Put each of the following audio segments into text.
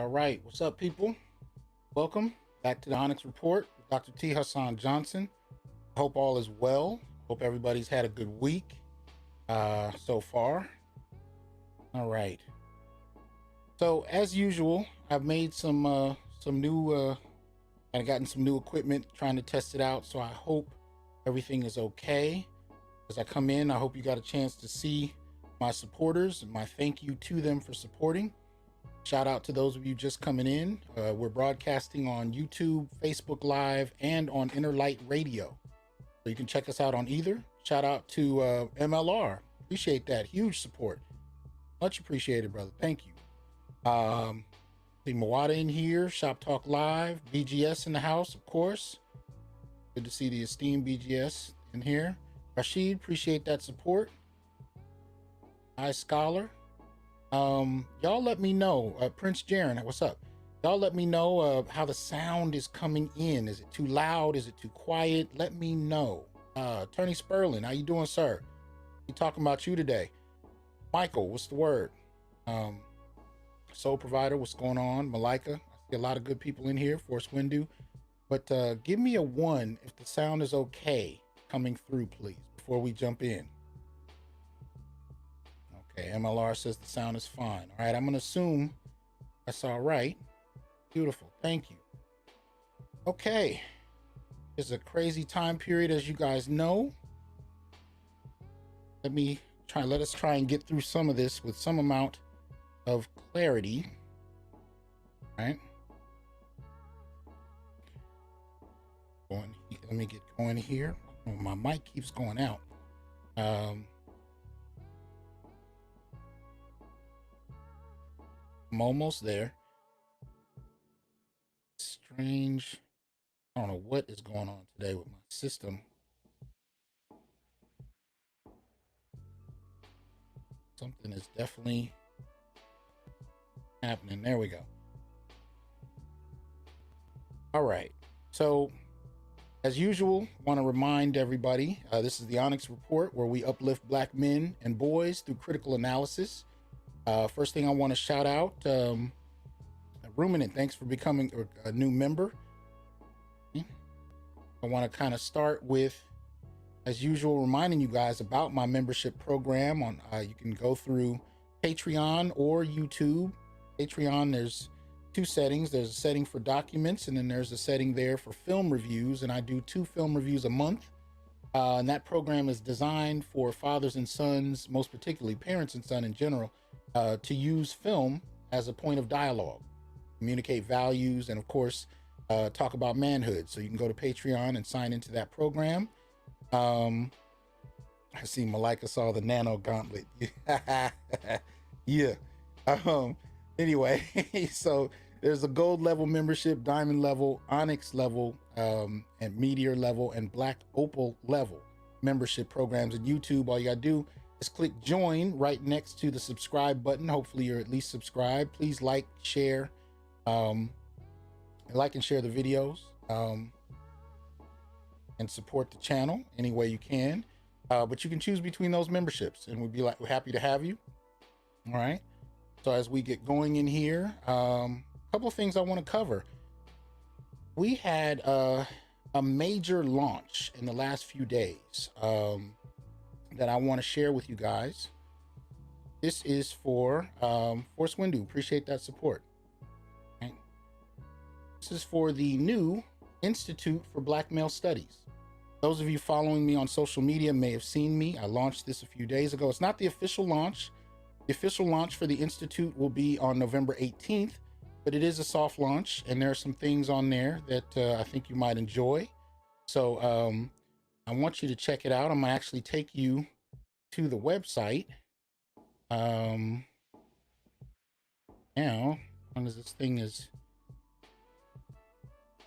All right. What's up, people? Welcome back to the Onyx Report with Dr. Hasan-Johnson. Hope all is well. Hope everybody's had a good week so far. All right. So as usual, I've made some new I've gotten some new equipment, trying to test it out. So I hope everything is okay. As I come in, I hope you got a chance to see my supporters and my thank you to them for supporting. Shout out to those of you just coming in. We're broadcasting on YouTube, Facebook Live, and on Interlight Radio. So you can check us out on either. Shout out to MLR. Appreciate that. Huge support. Much appreciated, brother. Thank you. See Mawada in here. Shop Talk Live. BGS in the house, of course. Good to see the esteemed BGS in here. Rashid, appreciate that support. Hi, Scholar. Y'all let me know. Prince Jaren, what's up? Y'all let me know how the sound is coming in. Is it too loud? Is it too quiet? Let me know. Attorney Sperlin, how you doing, sir? We talking about you today. Michael, what's the word? Soul Provider, what's going on? Malika, I see a lot of good people in here. Force Windu. But give me a 1 if the sound is okay coming through, please, before we jump in. Okay, MLR says the sound is fine. All right, I'm going to assume that's all right. Beautiful. Thank you. Okay. It's a crazy time period, as you guys know. Let us try and get through some of this with some amount of clarity. All right. Let me get going here. Oh, my mic keeps going out. I'm almost there. Strange. I don't know what is going on today with my system. Something is definitely happening. There we go. All right. So, as usual, I want to remind everybody, this is the Onyx Report, where we uplift Black men and boys through critical analysis. First thing I want to shout out, Ruminant, thanks for becoming a new member. I want to kind of start with, as usual, reminding you guys about my membership program. You can go through Patreon or YouTube. Patreon, there's 2 settings. There's a setting for documents, and then there's a setting there for film reviews, and I do 2 film reviews a month. And that program is designed for fathers and sons, most particularly parents and sons in general, to use film as a point of dialogue, communicate values, and of course, talk about manhood. So you can go to Patreon and sign into that program. I see Malika saw the nano gauntlet. Yeah. Anyway, so there's a gold level membership, diamond level, onyx level, and meteor level, and black opal level membership programs. And YouTube, all you gotta do is click join right next to the subscribe button. Hopefully you're at least subscribed. Please like, share, like and share the videos, and support the channel any way you can. But you can choose between those memberships, and we're happy to have you. All right. So as we get going in here, a couple of things I want to cover. We had a major launch in the last few days that I want to share with you guys. This is for Force Windu. Appreciate that support. Okay. This is for the new Institute for Black Male Studies. Those of you following me on social media may have seen me. I launched this a few days ago. It's not the official launch. The official launch for the Institute will be on November 18th, but it is a soft launch, and there are some things on there that I think you might enjoy. So I want you to check it out. I'm gonna actually take you to the website. Now, as long as this thing is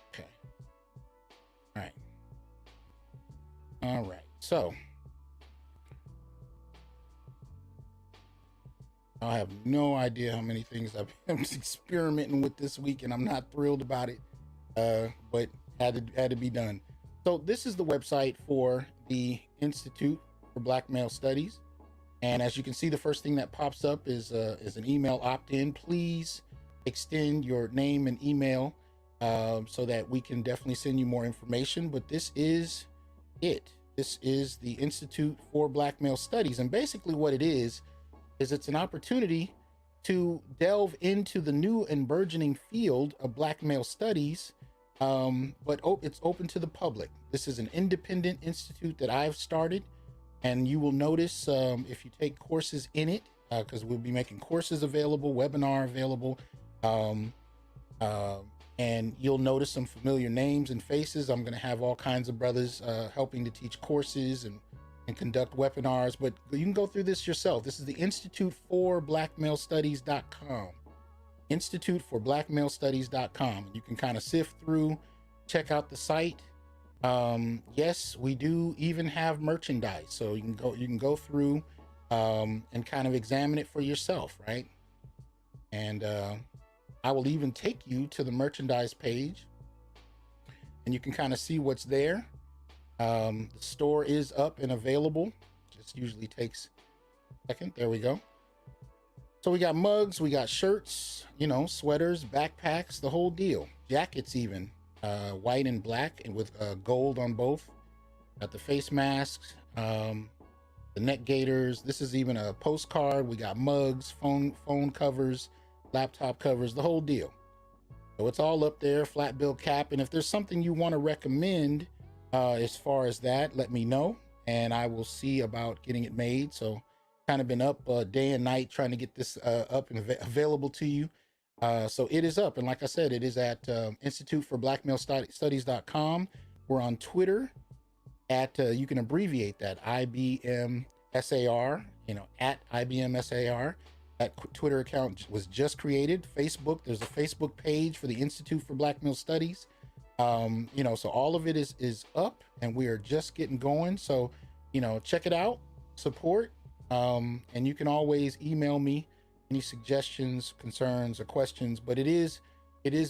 okay. All right. So I have no idea how many things I've been experimenting with this week, and I'm not thrilled about it, but had to be done. So this is the website for the Institute for Black Male Studies. And as you can see, the first thing that pops up is an email opt-in. Please extend your name and email so that we can definitely send you more information. But this is it. This is the Institute for Black Male Studies. And basically what it is it's an opportunity to delve into the new and burgeoning field of Black male studies, but it's open to the public. This is an independent institute that I've started, and you will notice if you take courses in it, because we'll be making courses available, webinar available, and you'll notice some familiar names and faces. I'm going to have all kinds of brothers helping to teach courses and conduct webinars, but you can go through this yourself. This is the Institute for BlackMaleStudies.com. Institute for BlackMaleStudies.com. You can kind of sift through, check out the site. Yes, we do even have merchandise, so you can go through and kind of examine it for yourself, right? And I will even take you to the merchandise page, and you can kind of see what's there. The store is up and available. Just usually takes a second. There we go. So we got mugs, we got shirts, sweaters, backpacks, the whole deal. Jackets even, white and black and with gold on both. Got the face masks, the neck gaiters. This is even a postcard. We got mugs, phone covers, laptop covers, the whole deal. So it's all up there, flat bill cap. And if there's something you want to recommend as far as that, let me know and I will see about getting it made. So kind of been up day and night trying to get this up and available to you. So it is up, and like I said, it is at Institute for BlackMaleStudies.com. We're on Twitter at you can abbreviate that IBMSAR, at IBMSAR. That Twitter account was just created. Facebook, there's a Facebook page for the Institute for Black Male Studies. So all of it is up, and we are just getting going. So, check it out, support, and you can always email me any suggestions, concerns, or questions. But it is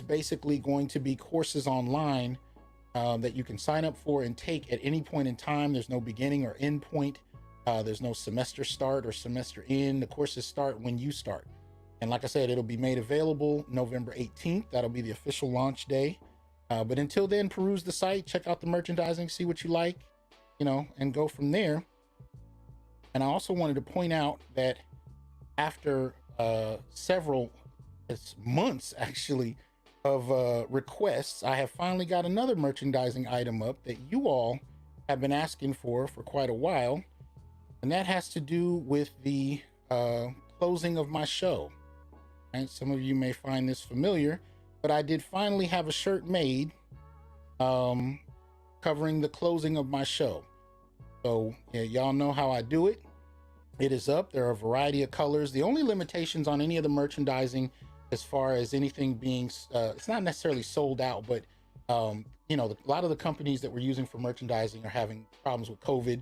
basically going to be courses online that you can sign up for and take at any point in time. There's no beginning or end point. There's no semester start or semester end. The courses start when you start. And like I said, it'll be made available November 18th. That'll be the official launch day. But until then, peruse the site, check out the merchandising, see what you like, and go from there. And I also wanted to point out that after several months, actually, of requests, I have finally got another merchandising item up that you all have been asking for quite a while. And that has to do with the closing of my show. Right? Some of you may find this familiar, but I did finally have a shirt made covering the closing of my show. So yeah, y'all know how I do it. It is up. There are a variety of colors. The only limitations on any of the merchandising, as far as anything being, it's not necessarily sold out, but a lot of the companies that we're using for merchandising are having problems with COVID,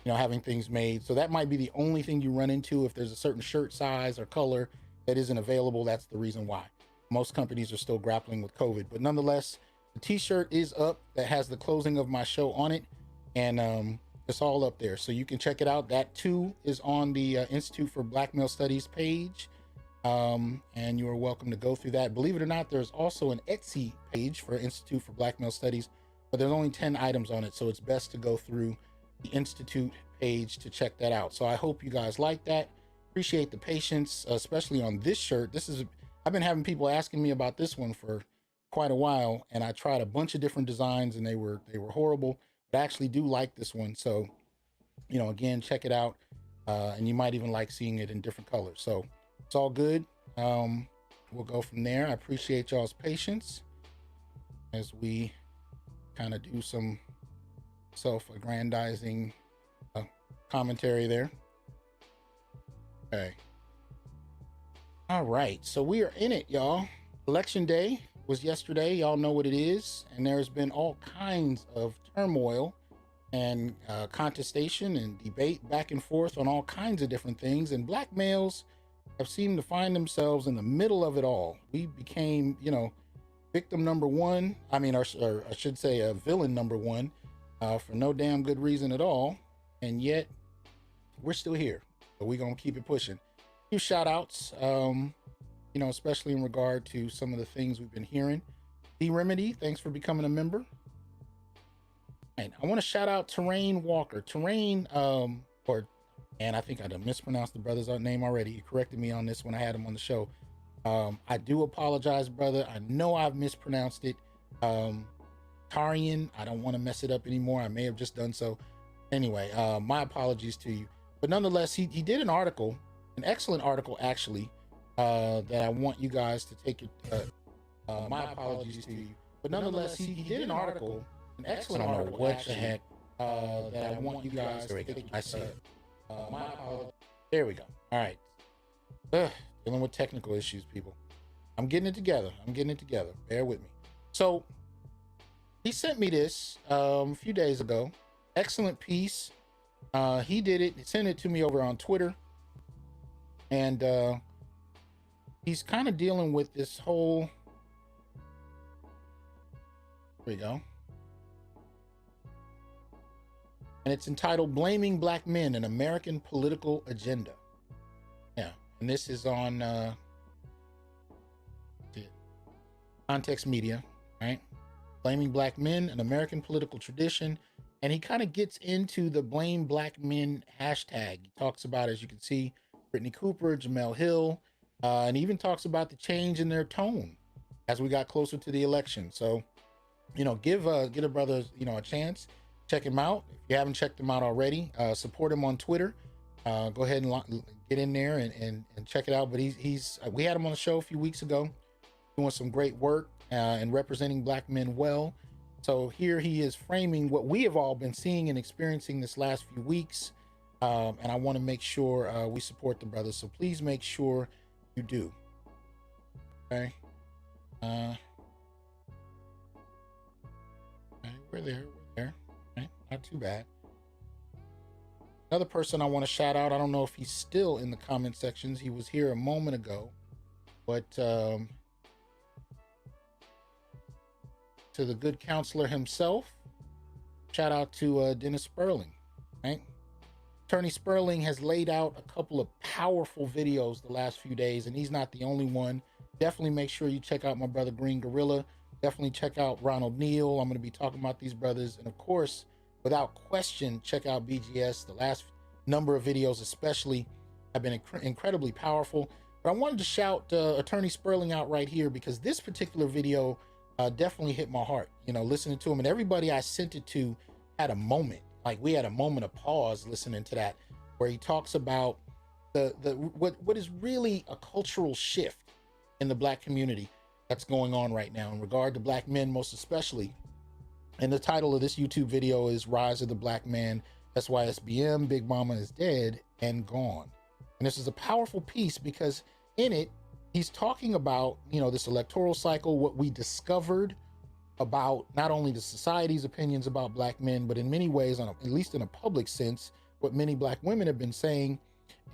having things made. So that might be the only thing you run into if there's a certain shirt size or color that isn't available. That's the reason why. Most companies are still grappling with COVID, but nonetheless, the t-shirt is up that has the closing of my show on it, and it's all up there, so you can check it out. That too is on the Institute for Black Male Studies page, and you are welcome to go through that. Believe it or not, there's also an Etsy page for Institute for Black Male Studies, but there's only 10 items on it, so it's best to go through the Institute page to check that out. So I hope you guys like that. Appreciate the patience, especially on this shirt. I've been having people asking me about this one for quite a while, and I tried a bunch of different designs and they were horrible, but I actually do like this one. So, again, check it out. And you might even like seeing it in different colors. So it's all good. We'll go from there. I appreciate y'all's patience as we kind of do some self-aggrandizing commentary there. Okay. All right, so we are in it, y'all. Election day was yesterday. Y'all know what it is. And there's been all kinds of turmoil and contestation and debate back and forth on all kinds of different things. And black males have seemed to find themselves in the middle of it all. We became, victim number one. Or I should say villain number one for no damn good reason at all. And yet we're still here. So we're going to keep it pushing. A few shout outs. especially in regard to some of the things we've been hearing. D Remedy, thanks for becoming a member. And I want to shout out Terrain Walker. Terrain, and I think I done mispronounced the brother's name already. He corrected me on this when I had him on the show. I do apologize, brother. I know I've mispronounced it. Tarian, I don't want to mess it up anymore. I may have just done so. Anyway, my apologies to you. But nonetheless, he did an article, an excellent article actually, that I want you guys to take it. My apologies to you. But nonetheless, he did an article, an excellent article. I don't know what the heck, that I want you guys to take. I see it. My apologies. There we go. All right. Dealing with technical issues, people. I'm getting it together. Bear with me. So he sent me this a few days ago. Excellent piece. He did it. He sent it to me over on Twitter. And he's kind of dealing with this whole... There we go. And it's entitled Blaming Black Men, an American Political Agenda. Yeah. And this is on Context Media, right? Blaming Black Men, an American Political Tradition. And he kind of gets into the Blame Black Men hashtag. He talks about, as you can see, Brittany Cooper, Jamel Hill, and he even talks about the change in their tone as we got closer to the election. So, get a brother, a chance. Check him out. If you haven't checked him out already, support him on Twitter. Go ahead and get in there and check it out. But we had him on the show a few weeks ago, doing some great work and representing Black men well. So here he is framing what we have all been seeing and experiencing this last few weeks. And I want to make sure we support the brother. So please make sure you do. Okay. We're there. Okay. Not too bad. Another person I want to shout out. I don't know if he's still in the comment sections. He was here a moment ago, but to the good counselor himself, shout out to Dennis Sperling, right? Attorney Sperling has laid out a couple of powerful videos the last few days, and he's not the only one. Definitely make sure you check out my brother Green Gorilla. Definitely check out Ronald Neal. I'm going to be talking about these brothers. And of course, without question, check out BGS. The last number of videos especially have been incredibly powerful. But I wanted to shout Attorney Sperling out right here because this particular video definitely hit my heart. Listening to him, and everybody I sent it to had a moment. Like we had a moment of pause listening to that, where he talks about what is really a cultural shift in the Black community that's going on right now in regard to Black men, most especially. And the title of this YouTube video is Rise of the Black Man, SYSBM, Big Mama is Dead and Gone. And this is a powerful piece because in it, he's talking about, this electoral cycle, what we discovered about not only the society's opinions about Black men, but in many ways, at least in a public sense, what many Black women have been saying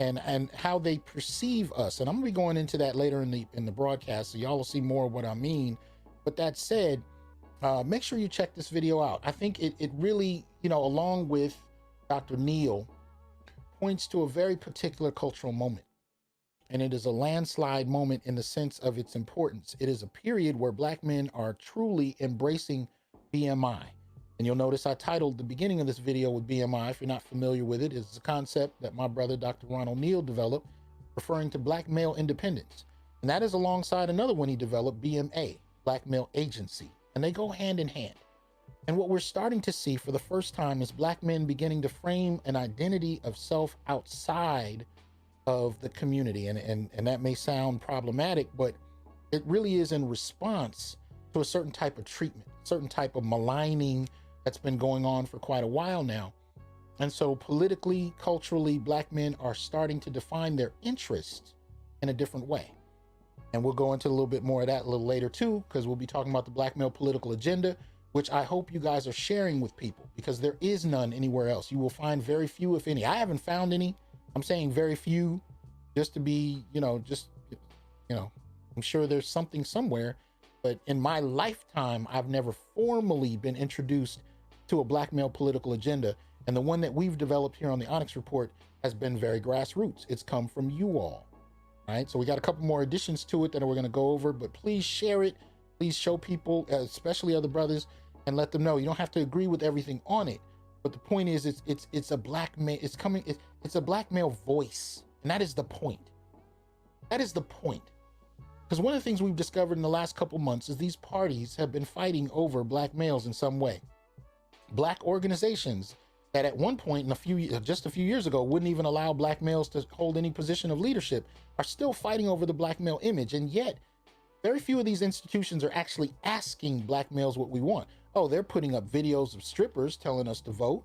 and how they perceive us. And I'm gonna be going into that later in the broadcast, so y'all will see more of what I mean. But that said, make sure you check this video out. I think it really, along with Dr. Neal, points to a very particular cultural moment. And it is a landslide moment in the sense of its importance. It is a period where Black men are truly embracing BMI. And you'll notice I titled the beginning of this video with BMI. If you're not familiar with it, it's a concept that my brother, Dr. Ronald Neal, developed, referring to Black male independence. And that is alongside another one he developed, BMA, Black Male Agency. And they go hand in hand. And what we're starting to see for the first time is Black men beginning to frame an identity of self outside of the community. And that may sound problematic, but it really is in response to a certain type of treatment, certain type of maligning that's been going on for quite a while now. And so politically, culturally, Black men are starting to define their interests in a different way. And we'll go into a little bit more of that a little later too, because we'll be talking about the Black male political agenda, which I hope you guys are sharing with people, because there is none anywhere else. You will find very few, if any. I haven't found any. I'm saying very few, just to be, I'm sure there's something somewhere, but in my lifetime, I've never formally been introduced to a Black male political agenda. And the one that we've developed here on the Onyx Report has been very grassroots. It's come from you all. All right, so we got a couple more additions to it that we're going to go over, but please share it. Please show people, especially other brothers, and let them know. You don't have to agree with everything on it, but the point is, it's a black man. It's a black male voice, and that is the point. That is the point. Because one of the things we've discovered in the last couple months is these parties have been fighting over black males in some way. Black organizations that at one point just a few years ago wouldn't even allow black males to hold any position of leadership are still fighting over the black male image. And yet very few of these institutions are actually asking black males what we want. Oh, they're putting up videos of strippers telling us to vote.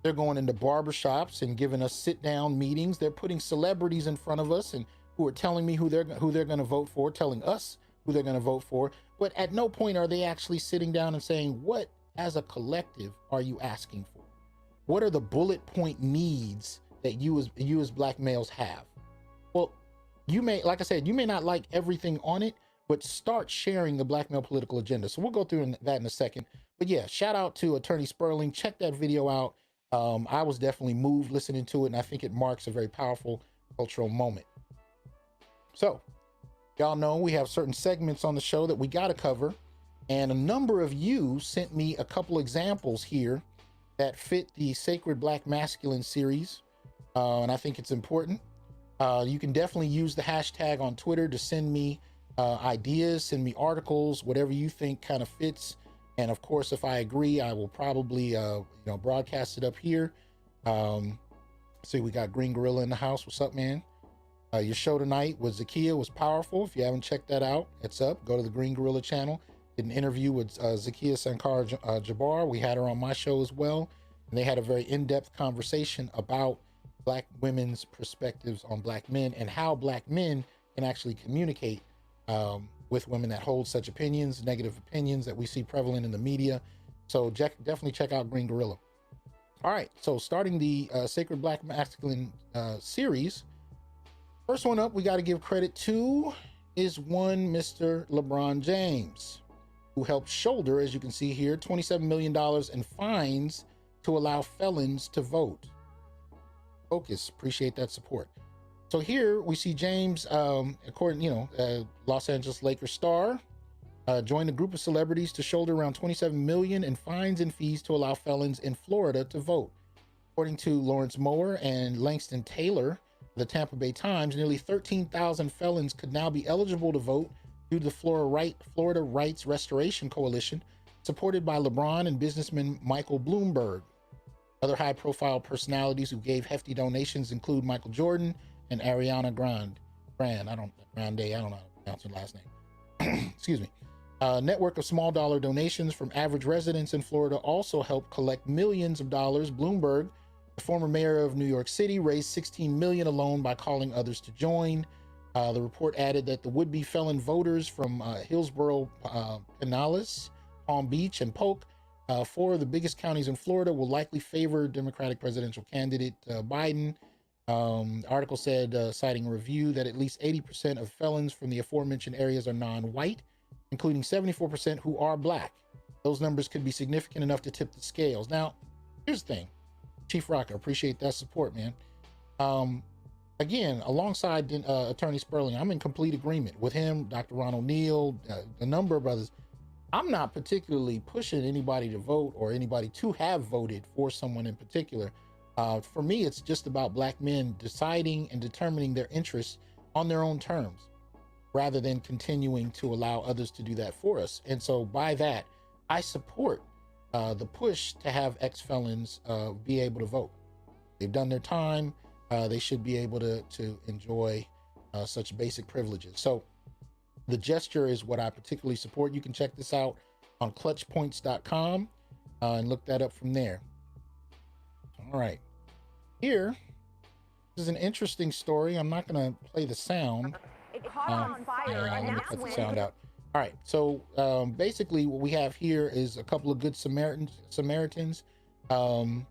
They're going into barbershops and giving us sit down meetings. They're putting celebrities in front of us and who are telling me who they're going to vote for, telling us who they're going to vote for. But at no point are they actually sitting down and saying, what as a collective are you asking for? What are the bullet point needs that you as black males have? Well, you may, like I said, you may not like everything on it, but start sharing the black male political agenda. So we'll go through that in a second. But yeah, shout out to Attorney Sperling. Check that video out. I was definitely moved listening to it, and I think it marks a very powerful cultural moment. So y'all know we have certain segments on the show that we got to cover, and a number of you sent me a couple examples here that fit the Sacred Black Masculine series, and I think it's important. You can definitely use the hashtag on Twitter to send me ideas, send me articles, whatever you think kind of fits. And of course, if I agree, I will probably broadcast it up here. See, we got Green Gorilla in the house. What's up, man? Your show tonight with Zakiya was powerful. If you haven't checked that out, it's up. Go to the Green Gorilla channel. Did an interview with Zakiya Sankar Jabbar. We had her on my show as well, and they had a very in-depth conversation about black women's perspectives on black men and how black men can actually communicate with women that hold such opinions, negative opinions that we see prevalent in the media. So definitely check out Green Gorilla. All right, so starting the Sacred Black Masculine series, first one up we got to give credit to is one Mr. LeBron James, who helped shoulder, as you can see here, $27 million in fines to allow felons to vote. Focus, appreciate that support. So here we see James, Los Angeles Lakers star, joined a group of celebrities to shoulder around $27 million in fines and fees to allow felons in Florida to vote. According to Lawrence Mower and Langston Taylor, the Tampa Bay Times, nearly 13,000 felons could now be eligible to vote due to the Florida Rights Restoration Coalition, supported by LeBron and businessman Michael Bloomberg. Other high-profile personalities who gave hefty donations include Michael Jordan and Ariana Grande. I don't know how to pronounce her last name. Excuse me. A network of small dollar donations from average residents in Florida also helped collect millions of dollars. Bloomberg, the former mayor of New York City, raised $16 million alone by calling others to join. The report added that the would-be felon voters from Hillsborough, Pinellas, Palm Beach, and Polk, four of the biggest counties in Florida, will likely favor Democratic presidential candidate Biden. The article said, citing a review, that at least 80% of felons from the aforementioned areas are non-white, including 74% who are black. Those numbers could be significant enough to tip the scales. Now, here's the thing. Chief Rocker, appreciate that support, man. Again, alongside Attorney Sperling, I'm in complete agreement with him, Dr. Ron O'Neill, a number of brothers. I'm not particularly pushing anybody to vote or anybody to have voted for someone in particular. For me, it's just about black men deciding and determining their interests on their own terms, rather than continuing to allow others to do that for us. And so by that, I support the push to have ex-felons be able to vote. They've done their time. They should be able to enjoy such basic privileges. So the gesture is what I particularly support. You can check this out on clutchpoints.com and look that up from there. All right. Here is an interesting story. I'm not going to play the sound. It caught on fire, and let me that's cut the when sound out. All right. So basically what we have here is a couple of good Samaritans. And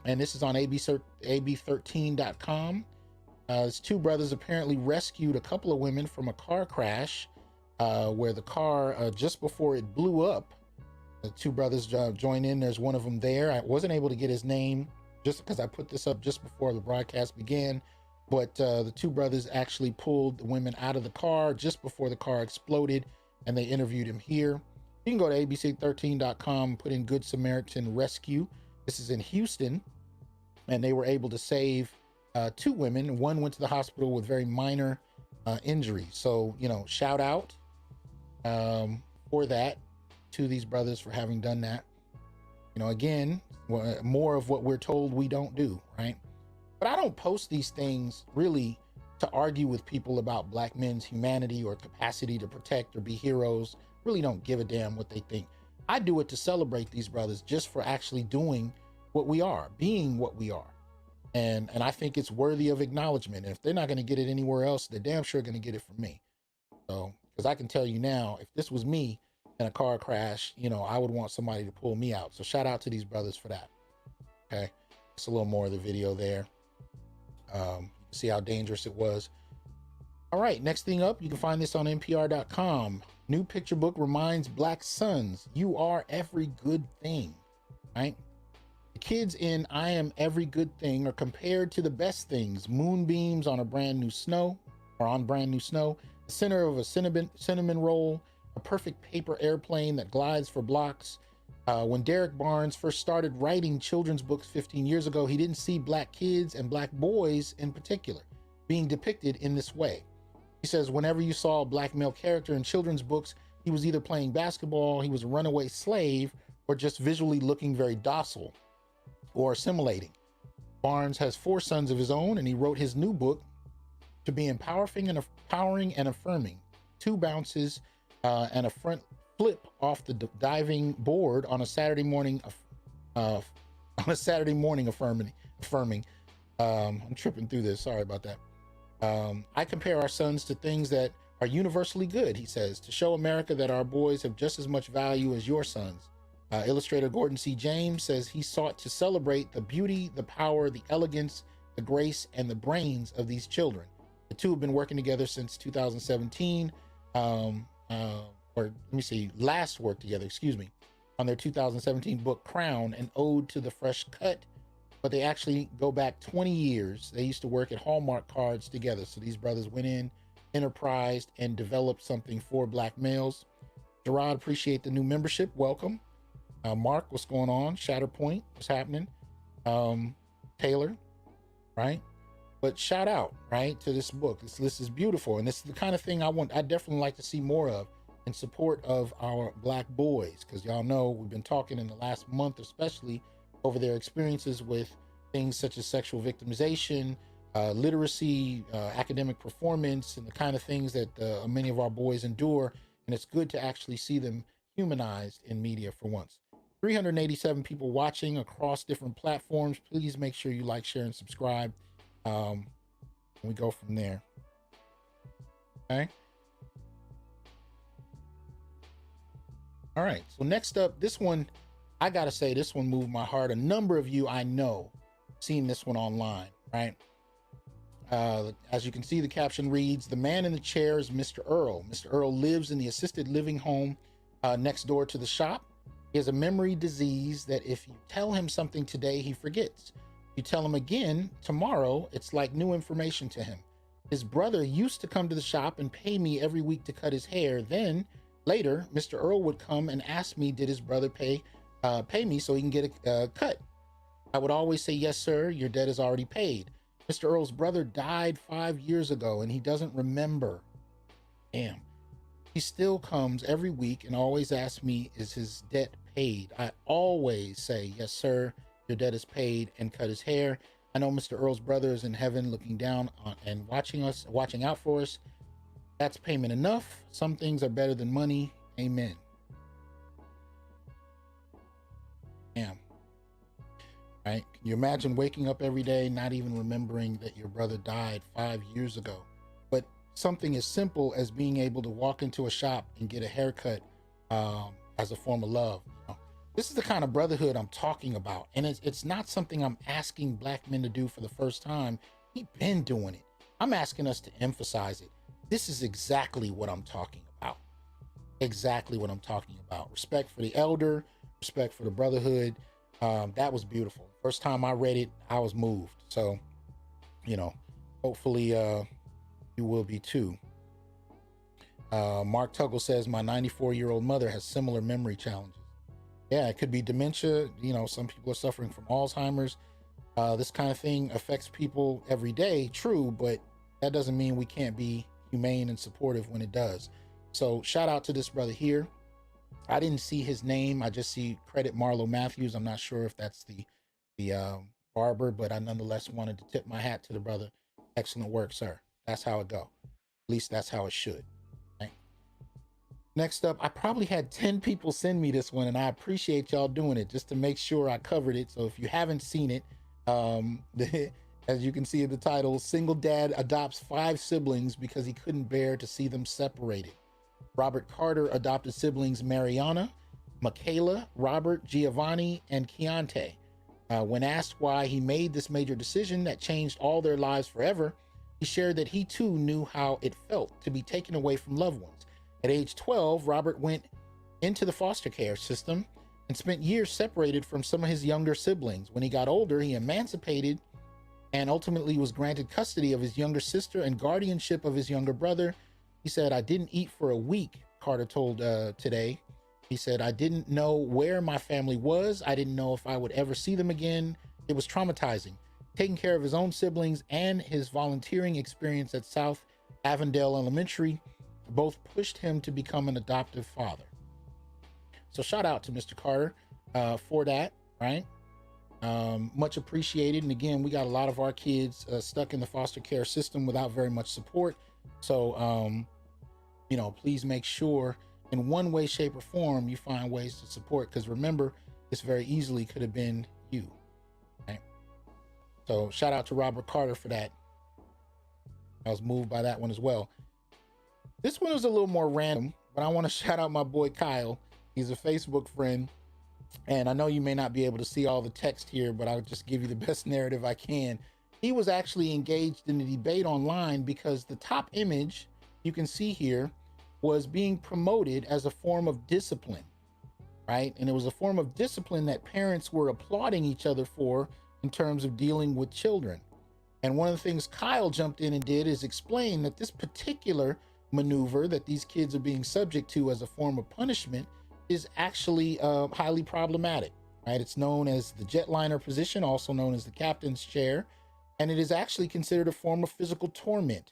this is on ab13.com. It's two brothers apparently rescued a couple of women from a car crash where the car, just before it blew up, the two brothers joined in. There's one of them there. I wasn't able to get his name just because I put this up just before the broadcast began. But the two brothers actually pulled the women out of the car just before the car exploded, and they interviewed him here. You can go to abc13.com, put in Good Samaritan Rescue. This is in Houston, and they were able to save two women. One went to the hospital with very minor injuries. So, shout out for that to these brothers for having done that. Again, more of what we're told we don't do, right? But I don't post these things really to argue with people about Black men's humanity or capacity to protect or be heroes. Really don't give a damn what they think. I do it to celebrate these brothers just for actually doing what we are, being what we are. And I think it's worthy of acknowledgement. And if they're not going to get it anywhere else, they're damn sure going to get it from me. So, because I can tell you now, if this was me in a car crash, I would want somebody to pull me out. So shout out to these brothers for that. Okay. It's a little more of the video there. You can see how dangerous it was. All right, next thing up, you can find this on npr.com. New picture book reminds Black sons, you are every good thing, right? The kids in I Am Every Good Thing are compared to the best things, moonbeams on brand new snow, the center of a cinnamon roll, a perfect paper airplane that glides for blocks. When Derek Barnes first started writing children's books 15 years ago, he didn't see Black kids and Black boys in particular being depicted in this way. He says, whenever you saw a Black male character in children's books, he was either playing basketball, he was a runaway slave, or just visually looking very docile or assimilating. Barnes has 4 sons of his own, and he wrote his new book to be empowering and affirming. 2 bounces and a front flip off the diving board on a Saturday morning affirming. I'm tripping through this, sorry about that. I compare our sons to things that are universally good, he says, to show America that our boys have just as much value as your sons. Illustrator Gordon C. James says he sought to celebrate the beauty, the power, the elegance, the grace, and the brains of these children. The two have been working together since 2017. Last worked together, on their 2017 book Crown, an ode to the fresh cut, but they actually go back 20 years. They used to work at Hallmark Cards together. So these brothers went in, enterprised, and developed something for Black males. Gerard, appreciate the new membership. Welcome. Mark, what's going on? Shatterpoint, what's happening? Taylor, right? But shout out, right, to this book. This is beautiful. And this is the kind of thing I definitely like to see more of in support of our Black boys. Because y'all know we've been talking in the last month, especially over their experiences with things such as sexual victimization, literacy, academic performance, and the kind of things that many of our boys endure. And it's good to actually see them humanized in media for once. 387 people watching across different platforms. Please make sure you like, share, and subscribe. We go from there. Okay. All right. So next up, this one, I gotta say, this one moved my heart. A number of you I know seen this one online, right? As you can see, the caption reads, "The man in the chair is Mr. Earl. Mr. Earl lives in the assisted living home next door to the shop. He has a memory disease that if you tell him something today, he forgets. You tell him again tomorrow, it's like new information to him. His brother used to come to the shop and pay me every week to cut his hair. Then later, Mr. Earl would come and ask me, did his brother pay me so he can get a cut? I would always say, yes, sir, your debt is already paid. Mr. Earl's brother died 5 years ago and he doesn't remember. Damn. He still comes every week and always asks me, is his debt paid? I always say, yes, sir, your debt is paid, and cut his hair. I know Mr. Earl's brother is in heaven looking down on, and watching out for us. That's payment enough. Some things are better than money. Amen." Damn. Right? Can you imagine waking up every day, not even remembering that your brother died 5 years ago? But something as simple as being able to walk into a shop and get a haircut as a form of love. This is the kind of brotherhood I'm talking about. And it's not something I'm asking Black men to do for the first time. We've been doing it. I'm asking us to emphasize it. This is exactly what I'm talking about. Exactly what I'm talking about. Respect for the elder, respect for the brotherhood. That was beautiful. First time I read it, I was moved. So, hopefully you will be too. Mark Tuggle says my 94-year-old mother has similar memory challenges. Yeah, it could be dementia. You know, some people are suffering from Alzheimer's. This kind of thing affects people every day, true, but that doesn't mean we can't be humane and supportive when it does. So shout out to this brother here. I didn't see his name. I just see credit Marlo Matthews. I'm not sure if that's the barber, but I nonetheless wanted to tip my hat to the brother. Excellent work, sir. That's how it go. At least that's how it should. Right? Next up, I probably had 10 people send me this one, and I appreciate y'all doing it just to make sure I covered it. So if you haven't seen it, as you can see in the title, single dad adopts 5 siblings because he couldn't bear to see them separated. Robert Carter adopted siblings Mariana, Michaela, Robert, Giovanni, and Keontae. When asked why he made this major decision that changed all their lives forever, he shared that he too knew how it felt to be taken away from loved ones. At age 12, Robert went into the foster care system and spent years separated from some of his younger siblings. When he got older, he emancipated and ultimately was granted custody of his younger sister and guardianship of his younger brother. He said, "I didn't eat for a week," Carter told Today. He said, "I didn't know where my family was. I didn't know if I would ever see them again. It was traumatizing." Taking care of his own siblings and his volunteering experience at South Avondale Elementary both pushed him to become an adoptive father. So shout out to Mr. Carter for that, right? Much appreciated. And again, we got a lot of our kids stuck in the foster care system without very much support. So, you know, please make sure in one way, shape, or form you find ways to support, because remember, this very easily could have been you, right? So shout out to Robert Carter for that. I was moved by that one as well. This one was a little more random, but I want to shout out my boy Kyle. He's a Facebook friend, and I know you may not be able to see all the text here, but I'll just give you the best narrative I can. He was actually engaged in a debate online because the top image you can see here was being promoted as a form of discipline, right? And it was a form of discipline that parents were applauding each other for in terms of dealing with children. And one of the things Kyle jumped in and did is explain that this particular maneuver that these kids are being subject to as a form of punishment is actually highly problematic, right? It's known as the jetliner position, also known as the captain's chair, and it is actually considered a form of physical torment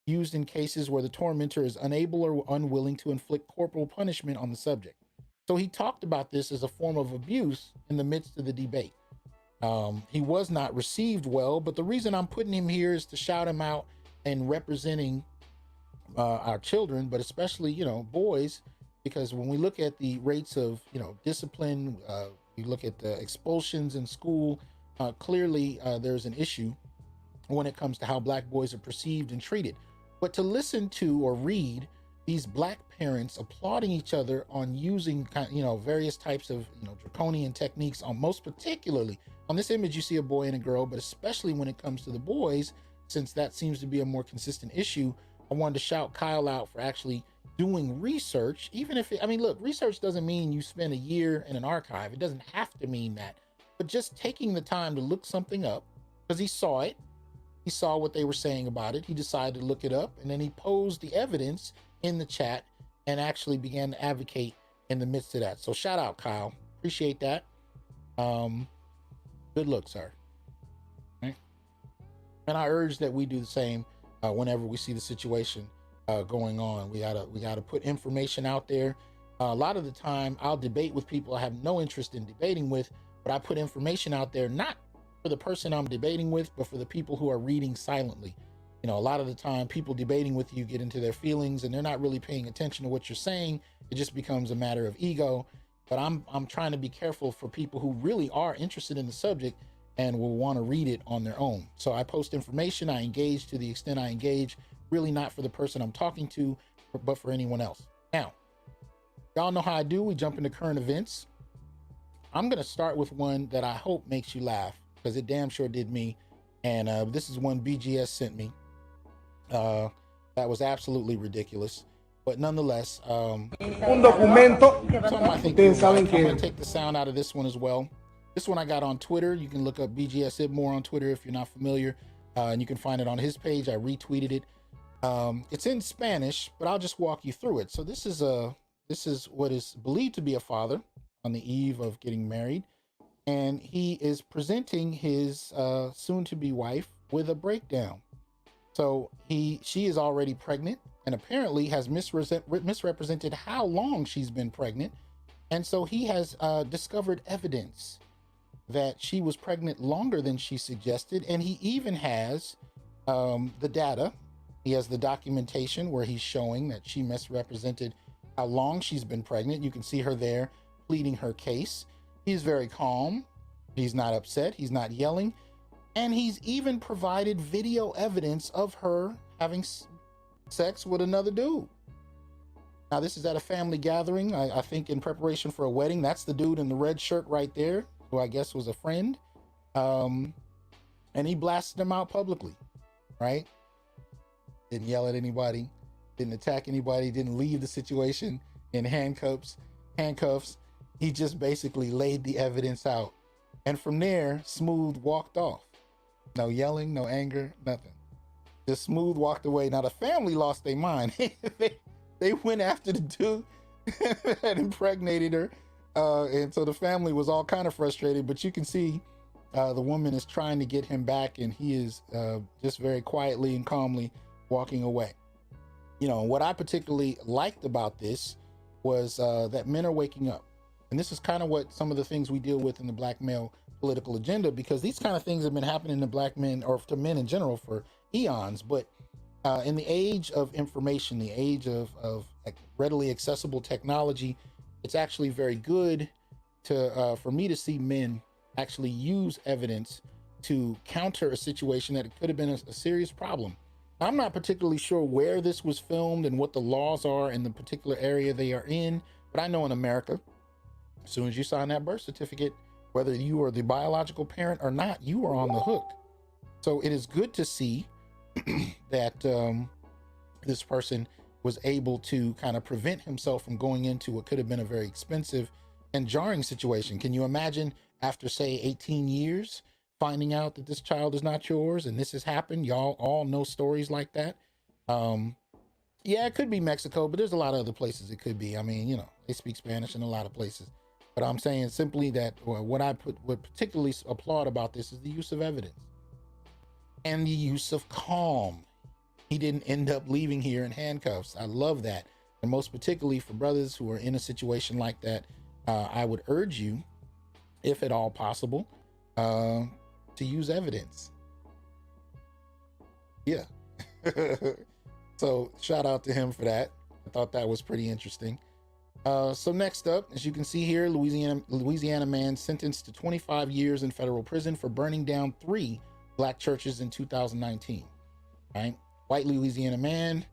used in cases where the tormentor is unable or unwilling to inflict corporal punishment on the subject. So he talked about this as a form of abuse in the midst of the debate. He was not received well, but the reason I'm putting him here is to shout him out and representing our children, but especially, you know, boys, because when we look at the rates of, you know, discipline, we look at the expulsions in school, clearly there's an issue when it comes to how Black boys are perceived and treated. But to listen to or read these Black parents applauding each other on using, you know, various types of, you know, draconian techniques, on most particularly on this image, you see a boy and a girl, but especially when it comes to the boys, since that seems to be a more consistent issue, I wanted to shout Kyle out for actually doing research. Even if I mean, look, research doesn't mean you spend a year in an archive. It doesn't have to mean that, but just taking the time to look something up, because he saw it. He saw what they were saying about it. He decided to look it up, and then he posed the evidence in the chat and actually began to advocate in the midst of that. So shout out, Kyle. Appreciate that. Good look, sir. Right? And I urge that we do the same whenever we see the situation going on. We gotta put information out there. A lot of the time, I'll debate with people I have no interest in debating with, but I put information out there not for the person I'm debating with, but for the people who are reading silently. You know, a lot of the time people debating with you get into their feelings and they're not really paying attention to what you're saying. It just becomes a matter of ego. But I'm trying to be careful for people who really are interested in the subject and will want to read it on their own. So I post information, I engage to the extent I engage, really not for the person I'm talking to, but for anyone else. Now, y'all know how I do. We jump into current events. I'm going to start with one that I hope makes you laugh, because it damn sure did me. And this is one BGS sent me. That was absolutely ridiculous. But nonetheless, un documento. I think I'm going to take the sound out of this one as well. This one I got on Twitter. You can look up BGS Ibmore on Twitter if you're not familiar. and you can find it on his page. I retweeted it. It's in Spanish, but I'll just walk you through it. So this is what is believed to be a father on the eve of getting married, and he is presenting his soon-to-be wife with a breakdown. So she is already pregnant, and apparently has misrepresented how long she's been pregnant, and so he has discovered evidence that she was pregnant longer than she suggested, and he even has the data. He has the documentation where he's showing that she misrepresented how long she's been pregnant. You can see her there pleading her case. He's very calm. He's not upset. He's not yelling. And he's even provided video evidence of her having sex with another dude. Now, this is at a family gathering, I think in preparation for a wedding. That's the dude in the red shirt right there, who I guess was a friend. And he blasted him out publicly, right? Didn't yell at anybody, didn't attack anybody, didn't leave the situation in handcuffs. He just basically laid the evidence out. And from there, Smooth walked off. No yelling, no anger, nothing. Just Smooth walked away. Now the family lost their mind. They went after the dude that impregnated her. And so the family was all kind of frustrated, but you can see the woman is trying to get him back, and he is just very quietly and calmly walking away. You know, what I particularly liked about this was that men are waking up. And this is kind of what some of the things we deal with in the black male political agenda, because these kind of things have been happening to black men, or to men in general, for eons. But in the age of information, the age of like readily accessible technology, it's actually very good to for me to see men actually use evidence to counter a situation that could have been a serious problem. I'm not particularly sure where this was filmed and what the laws are in the particular area they are in, but I know in America, as soon as you sign that birth certificate, whether you are the biological parent or not, you are on the hook. So it is good to see that this person was able to kind of prevent himself from going into what could have been a very expensive and jarring situation. Can you imagine, after say 18 years, finding out that this child is not yours and this has happened? Y'all all know stories like that. Yeah, it could be Mexico, but there's a lot of other places it could be. I mean, you know, they speak Spanish in a lot of places. But I'm saying simply that what I would particularly applaud about this is the use of evidence and the use of calm. He didn't end up leaving here in handcuffs. I love that. And most particularly for brothers who are in a situation like that, I would urge you, if at all possible, to use evidence. Yeah. So shout out to him for that. I thought that was pretty interesting. So next up, as you can see here, Louisiana man sentenced to 25 years in federal prison for burning down 3 black churches in 2019. Right? White Louisiana man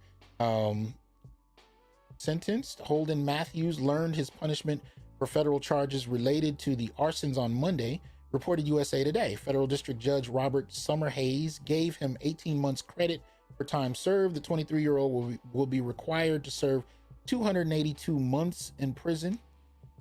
sentenced. Holden Matthews learned his punishment for federal charges related to the arsons on Monday, reported USA Today. Federal District Judge Robert Summerhays gave him 18 months credit for time served. The 23-year-old will be required to serve 282 months in prison.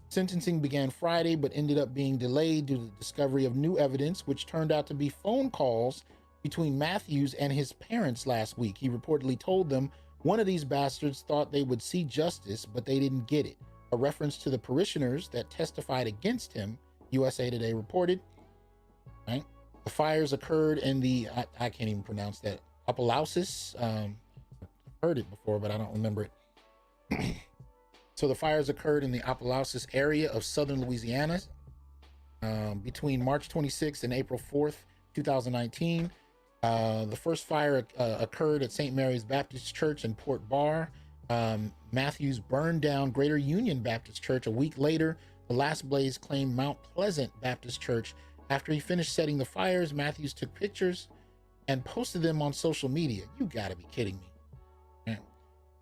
Sentencing began Friday, but ended up being delayed due to the discovery of new evidence, which turned out to be phone calls between Matthews and his parents last week. He reportedly told them one of these bastards thought they would see justice, but they didn't get it. A reference to the parishioners that testified against him, USA Today reported. Right? The fires occurred in the, I can't even pronounce that, Opelousas. I've heard it before, but I don't remember it. So the fires occurred in the Opelousas area of southern Louisiana between March 26th and April 4th, 2019. The first fire occurred at St. Mary's Baptist Church in Port Barre. Matthews burned down Greater Union Baptist Church a week later. The last blaze claimed Mount Pleasant Baptist Church. After he finished setting the fires, Matthews took pictures and posted them on social media. You gotta be kidding me.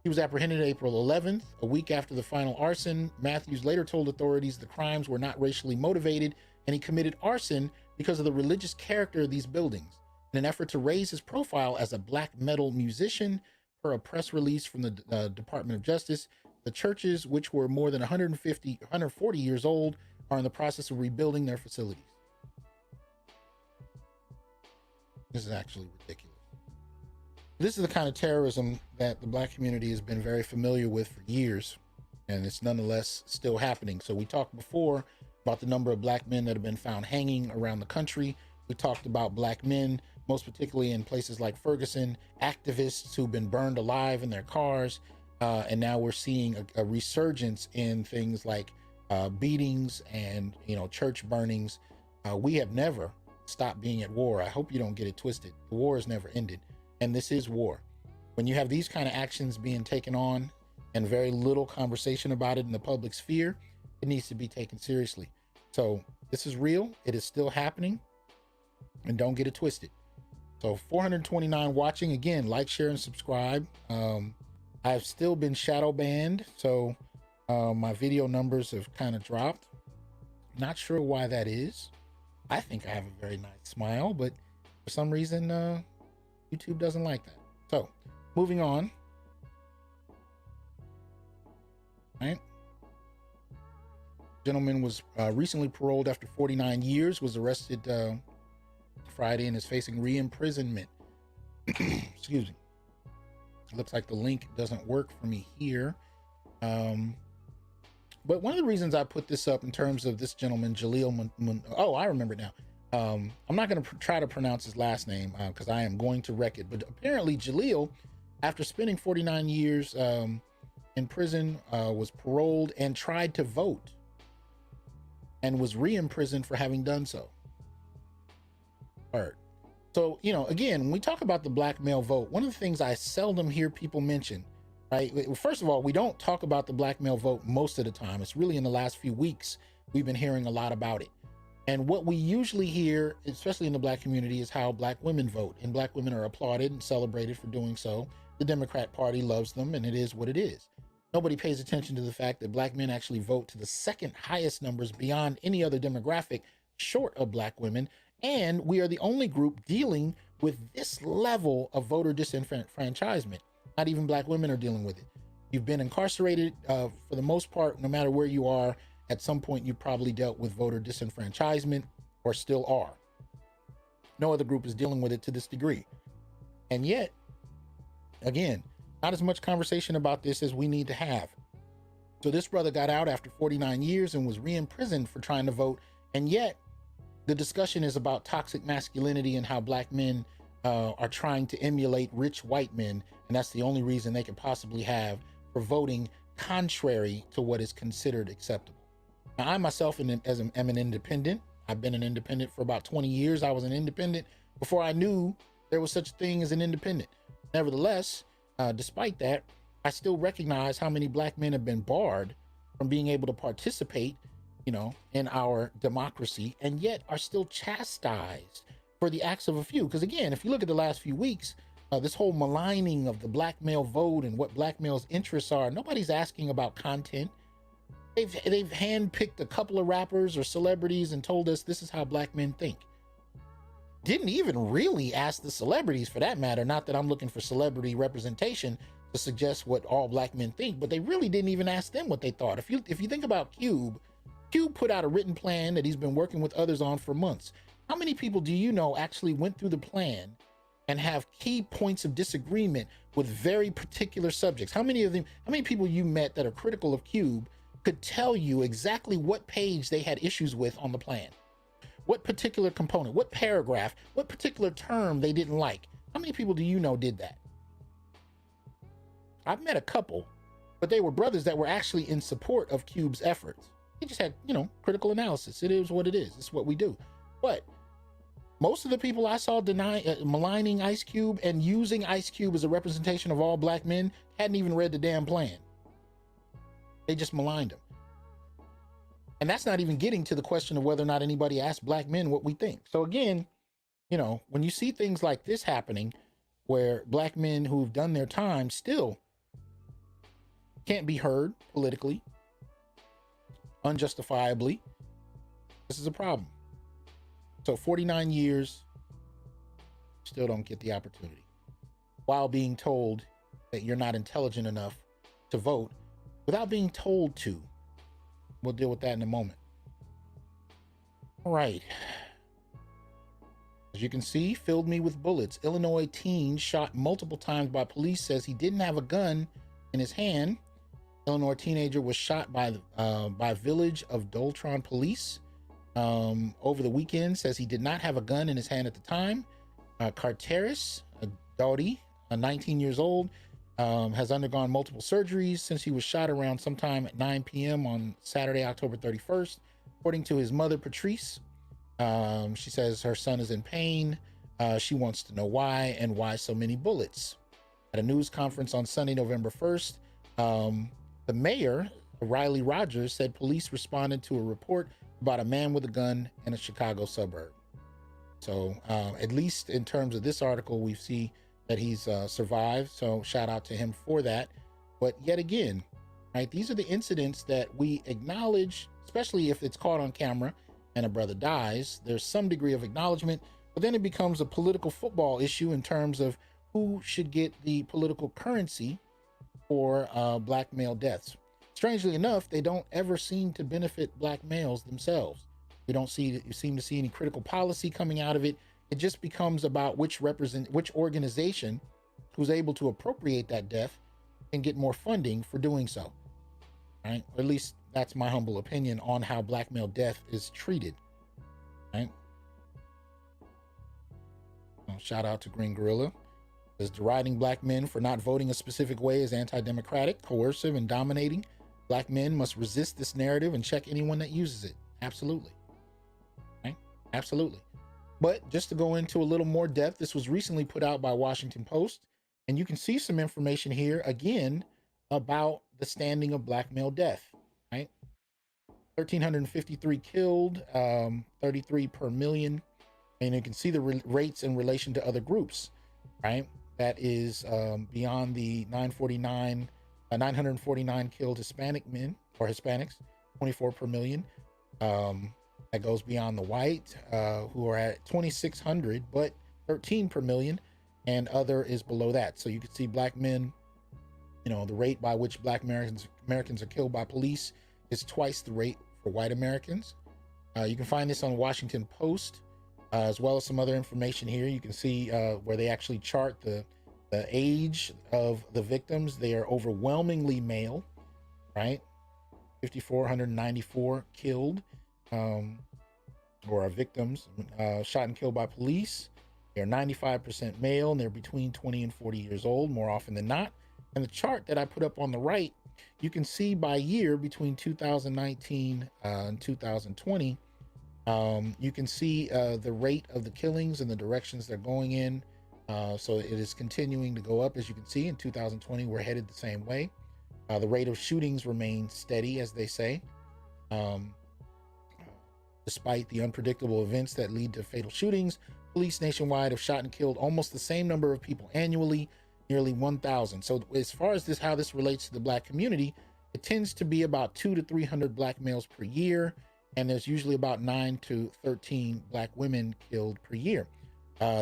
He was apprehended April 11th, a week after the final arson. Matthews later told authorities the crimes were not racially motivated, and he committed arson because of the religious character of these buildings. In an effort to raise his profile as a black metal musician, per a press release from the Department of Justice, the churches, which were more than 140 years old, are in the process of rebuilding their facilities. This is actually ridiculous. This is the kind of terrorism that the black community has been very familiar with for years, and it's nonetheless still happening. So we talked before about the number of black men that have been found hanging around the country. We talked about black men, most particularly in places like Ferguson, activists who've been burned alive in their cars. And now we're seeing a resurgence in things like beatings and, church burnings. We have never stopped being at war. I hope you don't get it twisted. The war has never ended. And this is war. When you have these kind of actions being taken on and very little conversation about it in the public sphere, it needs to be taken seriously. So this is real. It is still happening. And don't get it twisted. So 429 watching. Again, like, share, and subscribe. I've still been shadow banned. So my video numbers have kind of dropped. Not sure why that is. I think I have a very nice smile, but for some reason, YouTube doesn't like that. So moving on. Right. Gentleman was recently paroled after 49 years, was arrested Friday and is facing re-imprisonment. Excuse me. It looks like the link doesn't work for me here. But one of the reasons I put this up in terms of this gentleman, Jaleel, oh, I remember it now. I'm not going to try to pronounce his last name because I am going to wreck it. But apparently Jaleel, after spending 49 years in prison, was paroled and tried to vote and was re-imprisoned for having done so. All right. So, again, when we talk about the black male vote, one of the things I seldom hear people mention, right? First of all, we don't talk about the black male vote most of the time. It's really in the last few weeks we've been hearing a lot about it. And what we usually hear, especially in the black community, is how black women vote, and black women are applauded and celebrated for doing so. The Democrat Party loves them, and it is what it is. Nobody pays attention to the fact that black men actually vote to the second highest numbers beyond any other demographic short of black women. And we are the only group dealing with this level of voter disenfranchisement. Not even black women are dealing with it. You've been incarcerated for the most part, no matter where you are. At some point, you probably dealt with voter disenfranchisement or still are. No other group is dealing with it to this degree. And yet, again, not as much conversation about this as we need to have. So this brother got out after 49 years and was re-imprisoned for trying to vote. And yet, the discussion is about toxic masculinity and how black men are trying to emulate rich white men. And that's the only reason they could possibly have for voting contrary to what is considered acceptable. Now, I myself am an independent. I've been an independent for about 20 years. I was an independent before I knew there was such a thing as an independent. Nevertheless, despite that, I still recognize how many black men have been barred from being able to participate, in our democracy, and yet are still chastised for the acts of a few. Because again, if you look at the last few weeks, this whole maligning of the black male vote and what black males' interests are, nobody's asking about content. They've handpicked a couple of rappers or celebrities and told us this is how black men think. Didn't even really ask the celebrities, for that matter. Not that I'm looking for celebrity representation to suggest what all black men think, but they really didn't even ask them what they thought. If you think about Cube put out a written plan that he's been working with others on for months. How many people do you know actually went through the plan and have key points of disagreement with very particular subjects? How many people you met that are critical of Cube could tell you exactly what page they had issues with on the plan? What particular component, what paragraph, what particular term they didn't like? How many people do you know did that? I've met a couple, but they were brothers that were actually in support of Cube's efforts. He just had, critical analysis. It is what it is. It's what we do. But most of the people I saw maligning Ice Cube and using Ice Cube as a representation of all black men hadn't even read the damn plan. They just maligned him. And that's not even getting to the question of whether or not anybody asked black men what we think. So again, when you see things like this happening, where black men who've done their time still can't be heard politically, unjustifiably, this is a problem. So 49 years, still don't get the opportunity, while being told that you're not intelligent enough to vote without being told to. We'll deal with that in a moment. All right. As you can see, filled me with bullets. Illinois teen shot multiple times by police says he didn't have a gun in his hand. Illinois teenager was shot by Village of Doltron police over the weekend. Says he did not have a gun in his hand at the time. Carteris Doughty, 19 years old, has undergone multiple surgeries since he was shot around sometime at 9 p.m. on Saturday, October 31st. According to his mother, Patrice, she says her son is in pain. She wants to know why and why so many bullets. At a news conference on Sunday, November 1st, the mayor, Riley Rogers, said police responded to a report about a man with a gun in a Chicago suburb. So at least in terms of this article, we see that he's survived. So shout out to him for that. But yet again, right, these are the incidents that we acknowledge, especially if it's caught on camera and a brother dies. There's some degree of acknowledgement, but then it becomes a political football issue in terms of who should get the political currency for black male deaths. Strangely enough, they don't ever seem to benefit black males themselves. We don't seem to see any critical policy coming out of it. It just becomes about which organization who's able to appropriate that death and get more funding for doing so. Right? Or at least that's my humble opinion on how black male death is treated. Right? Well, shout out to Green Gorilla. Says deriding black men for not voting a specific way is anti-democratic, coercive, and dominating. Black men must resist this narrative and check anyone that uses it. Absolutely. Right? Absolutely. But just to go into a little more depth, this was recently put out by Washington Post, and you can see some information here again about the standing of black male death, right? 1,353 killed, 33 per million. And you can see the rates in relation to other groups, right? That is beyond the 949 killed Hispanic men or Hispanics, 24 per million. That goes beyond the white, who are at 2,600, but 13 per million, and other is below that. So you can see black men, you know, the rate by which black Americans are killed by police is twice the rate for white Americans. You can find this on Washington Post, as well as some other information here. You can see where they actually chart the age of the victims. They are overwhelmingly male, right? 5,494 killed, or are victims shot and killed by police. They're 95% male, and they're between 20 and 40 years old more often than not. And the chart that I put up on the right, you can see by year between 2019 and 2020, you can see the rate of the killings and the directions they're going in. So it is continuing to go up. As you can see, in 2020, we're headed the same way. The rate of shootings remains steady, as they say. Despite the unpredictable events that lead to fatal shootings, police nationwide have shot and killed almost the same number of people annually, nearly 1,000. So as far as how this relates to the black community, it tends to be about 200 to 300 black males per year, and there's usually about 9 to 13 black women killed per year.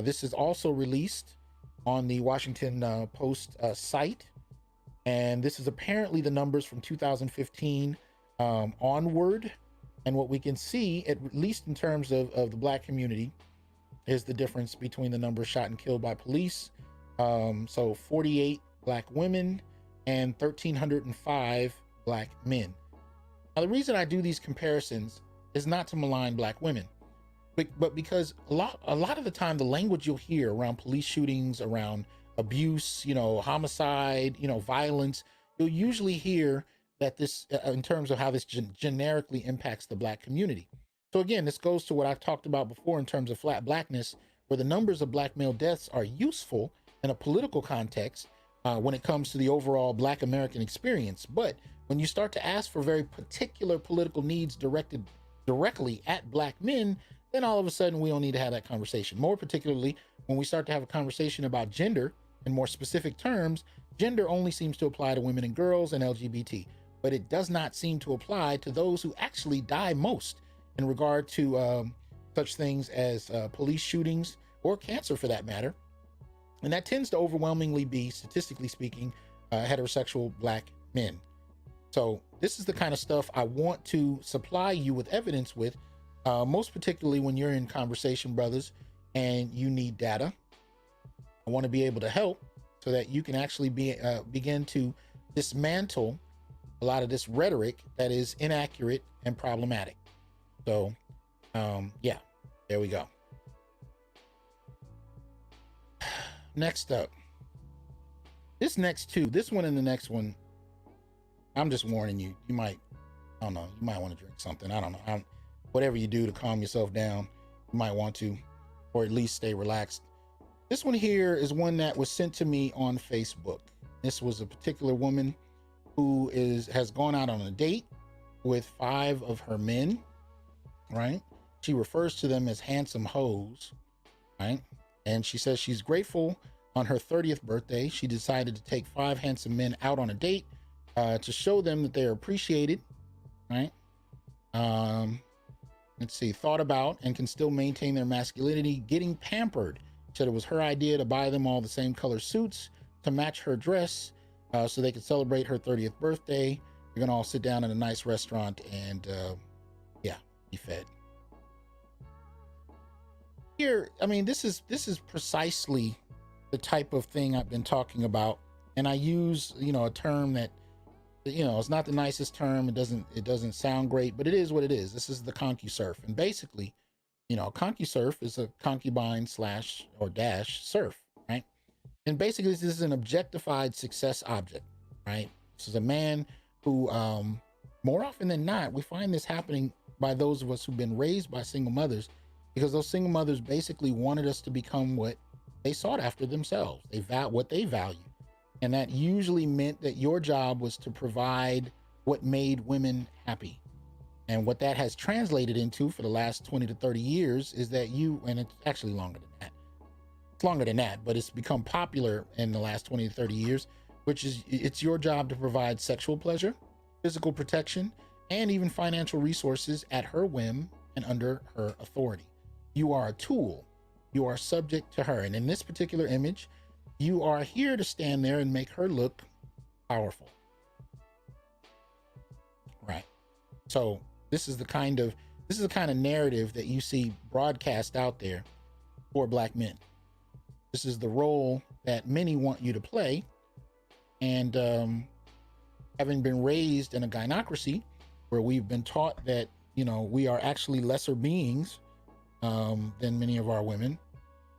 This is also released on the Washington Post site, and this is apparently the numbers from 2015 onward. And what we can see, at least in terms of the black community, is the difference between the numbers shot and killed by police. So 48 black women and 1,305 black men. Now, the reason I do these comparisons is not to malign black women, but because a lot of the time, the language you'll hear around police shootings, around abuse, homicide, violence, you'll usually hear that this, in terms of how this generically impacts the black community. So again, this goes to what I've talked about before in terms of flat blackness, where the numbers of black male deaths are useful in a political context when it comes to the overall black American experience. But when you start to ask for very particular political needs directed directly at black men, then all of a sudden we don't need to have that conversation. More particularly when we start to have a conversation about gender in more specific terms, gender only seems to apply to women and girls and LGBT. But it does not seem to apply to those who actually die most in regard to such things as police shootings or cancer, for that matter. And that tends to overwhelmingly be, statistically speaking, heterosexual black men. So this is the kind of stuff I want to supply you with evidence with, most particularly when you're in conversation, brothers, and you need data, I want to be able to help so that you can actually begin to dismantle a lot of this rhetoric that is inaccurate and problematic. So, yeah, there we go. Next up, this one and the next one, I'm just warning you, you might want to drink something. I don't know. Whatever you do to calm yourself down, you might want to, or at least stay relaxed. This one here is one that was sent to me on Facebook. This was a particular woman who has gone out on a date with 5 of her men, right? She refers to them as handsome hoes, right? And she says she's grateful on her 30th birthday. She decided to take 5 handsome men out on a date to show them that they're appreciated, right? Let's see, thought about and can still maintain their masculinity, getting pampered. Said it was her idea to buy them all the same color suits to match her dress so they could celebrate her 30th birthday. They're gonna all sit down in a nice restaurant and be fed. Here, I mean, this is precisely the type of thing I've been talking about, and I use a term that it's not the nicest term. It doesn't sound great, but it is what it is. This is the ConcuSurf, and basically, ConcuSurf is a concubine / serf, right? And basically, this is an objectified success object, right? This is a man who, more often than not, we find this happening by those of us who've been raised by single mothers, because those single mothers basically wanted us to become what they sought after themselves. What they value. And that usually meant that your job was to provide what made women happy. And what that has translated into for the last 20 to 30 years is that and it's actually longer than that. It's longer than that, but it's become popular in the last 20 to 30 years, which is it's your job to provide sexual pleasure, physical protection, and even financial resources at her whim and under her authority. You are a tool. You are subject to her. And in this particular image, you are here to stand there and make her look powerful. Right. So this is the kind of narrative that you see broadcast out there for Black men. This is the role that many want you to play. And having been raised in a gynocracy where we've been taught that, we are actually lesser beings than many of our women,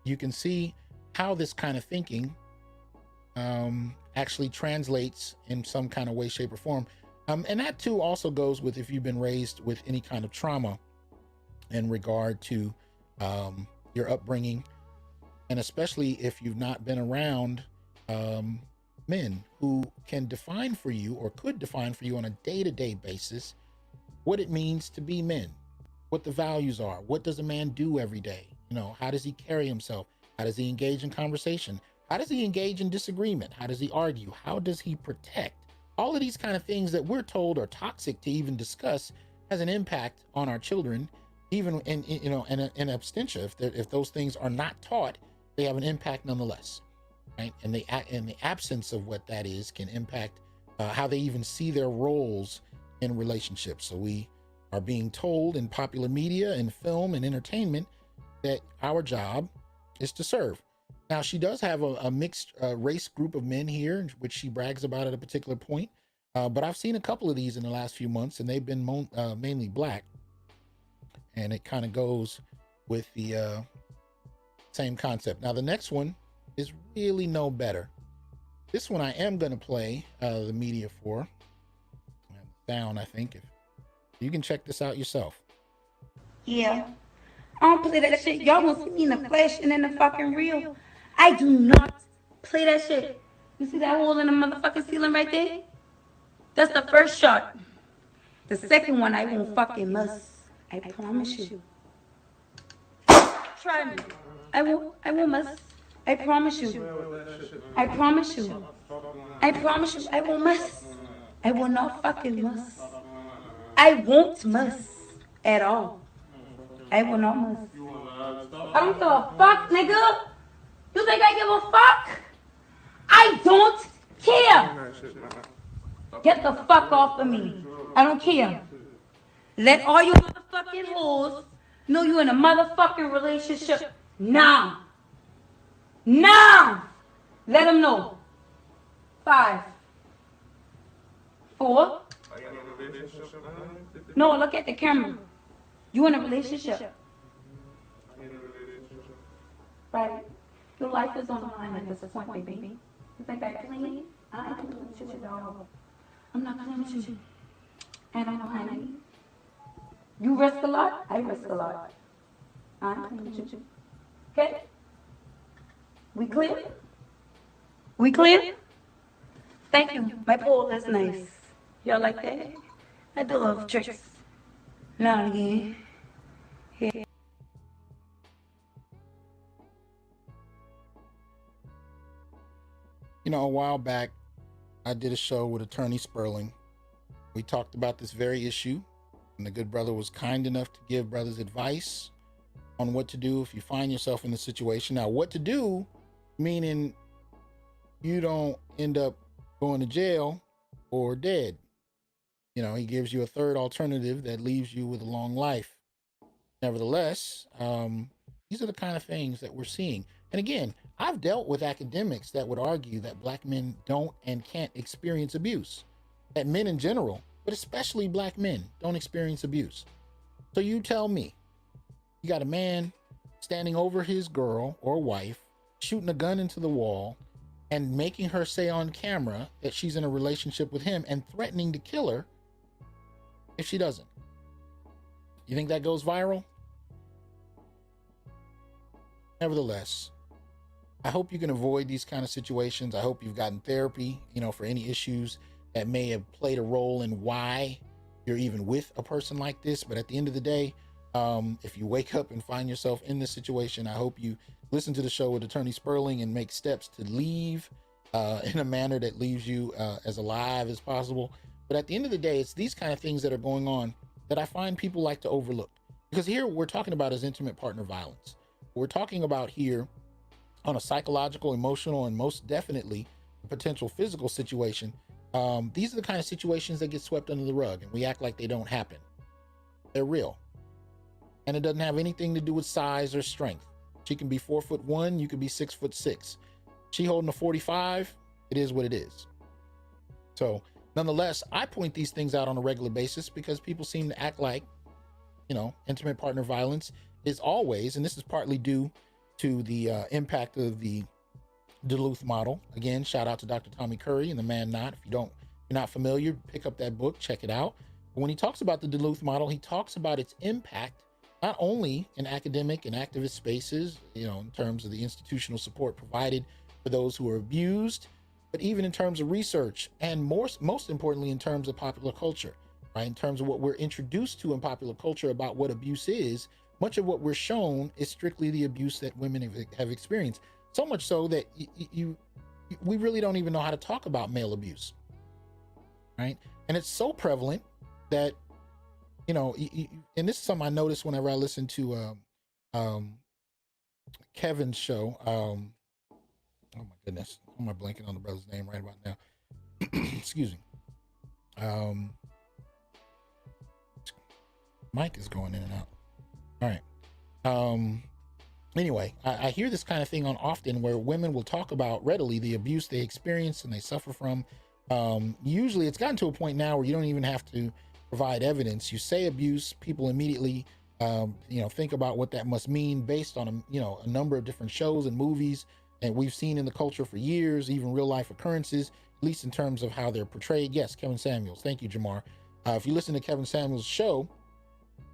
you can see how this kind of thinking actually translates in some kind of way, shape, or form. And that too also goes with if you've been raised with any kind of trauma in regard to your upbringing, and especially if you've not been around men who can define for you or could define for you on a day-to-day basis what it means to be men, what the values are, what does a man do every day, how does he carry himself, how does he engage in conversation, how does he engage in disagreement, how does he argue, how does he protect. All of these kind of things that we're told are toxic to even discuss has an impact on our children, even in absentia. If those things are not taught, they have an impact nonetheless, right? And the absence of what that is can impact how they even see their roles in relationships. So we are being told in popular media and film and entertainment that our job is to serve. Now, she does have a mixed race group of men here, which she brags about at a particular point. But I've seen a couple of these in the last few months, and they've been mainly Black. And it kind of goes with the same concept. Now, the next one is really no better. This one I am going to play the media for. Sound, I think. If you can check this out yourself. Yeah. I don't play that shit. Y'all gonna see me in the flesh and in the fucking real. I do not play that shit. You see that hole in the motherfucking ceiling right there? That's the first shot. The second one I won't fucking miss. I promise you. Try me. I won't miss. I promise you. I promise you. I promise you. I won't miss. I will not fucking miss. I won't miss at all. I will not miss. I don't give a fuck, nigga. You think I give a fuck? I don't care. Get the fuck off of me. I don't care. Let all you motherfucking hoes know you in a motherfucking relationship Now. Now. Let them know. 5, 4. No, look at the camera. You in a relationship. Right? Your life is on the line at this point, baby. You think I clean? I ain't doing shit at all. I'm not playing with you. And I know, honey. You risk a lot, I risk a lot. I ain't playing with you. Okay? We clear? We clear? Thank you. My pole is nice. Y'all like that? I do love tricks. Now and again. Yeah. You know, a while back, I did a show with Attorney Sperling. We talked about this very issue, and the good brother was kind enough to give brothers advice on what to do if you find yourself in the situation. Now, what to do, meaning you don't end up going to jail or dead. You know, he gives you a third alternative that leaves you with a long life. Nevertheless, these are the kind of things that we're seeing. And again, I've dealt with academics that would argue that black men don't and can't experience abuse. That men in general, but especially black men, don't experience abuse. So you tell me, you got a man standing over his girl or wife, shooting a gun into the wall, and making her say on camera that she's in a relationship with him and threatening to kill her if she doesn't. You think that goes viral? Nevertheless, I hope you can avoid these kind of situations. I hope you've gotten therapy, you know, for any issues that may have played a role in why you're even with a person like this. But at the end of the day, if you wake up and find yourself in this situation, I hope you listen to the show with Attorney Sperling and make steps to leave in a manner that leaves you as alive as possible. But at the end of the day, it's these kind of things that are going on that I find people like to overlook. Because here what we're talking about is intimate partner violence. What we're talking about here on a psychological, emotional, and most definitely a potential physical situation. These are the kind of situations that get swept under the rug and we act like they don't happen. They're real. And it doesn't have anything to do with size or strength. She can be 4'1", you could be 6'6". She holding a 45, it is what it is. So nonetheless, I point these things out on a regular basis because people seem to act like, you know, intimate partner violence is always, and this is partly due to the impact of the Duluth model. Again, shout out to Dr. Tommy Curry and the Man Not. If you're not familiar, pick up that book, check it out. But when he talks about the Duluth model, he talks about its impact not only in academic and activist spaces, you know, in terms of the institutional support provided for those who are abused, but even in terms of research and most importantly in terms of popular culture, right? In terms of what we're introduced to in popular culture about what abuse is, much of what we're shown is strictly the abuse that women have experienced. So much so that we really don't even know how to talk about male abuse, right? And it's so prevalent that, you know, and this is something I noticed whenever I listen to Kevin's show. Oh my goodness, who am I blanking on the brother's name right about now? Excuse me. Mic is going in and out. All right. Anyway, I hear this kind of thing on often where women will talk about readily the abuse they experience and they suffer from. Usually it's gotten to a point now where you don't even have to provide evidence. You say abuse, people immediately, think about what that must mean based on, a number of different shows and movies and we've seen in the culture for years, even real life occurrences, at least in terms of how they're portrayed. Yes, Kevin Samuels. Thank you, Jamar. If you listen to Kevin Samuels' show,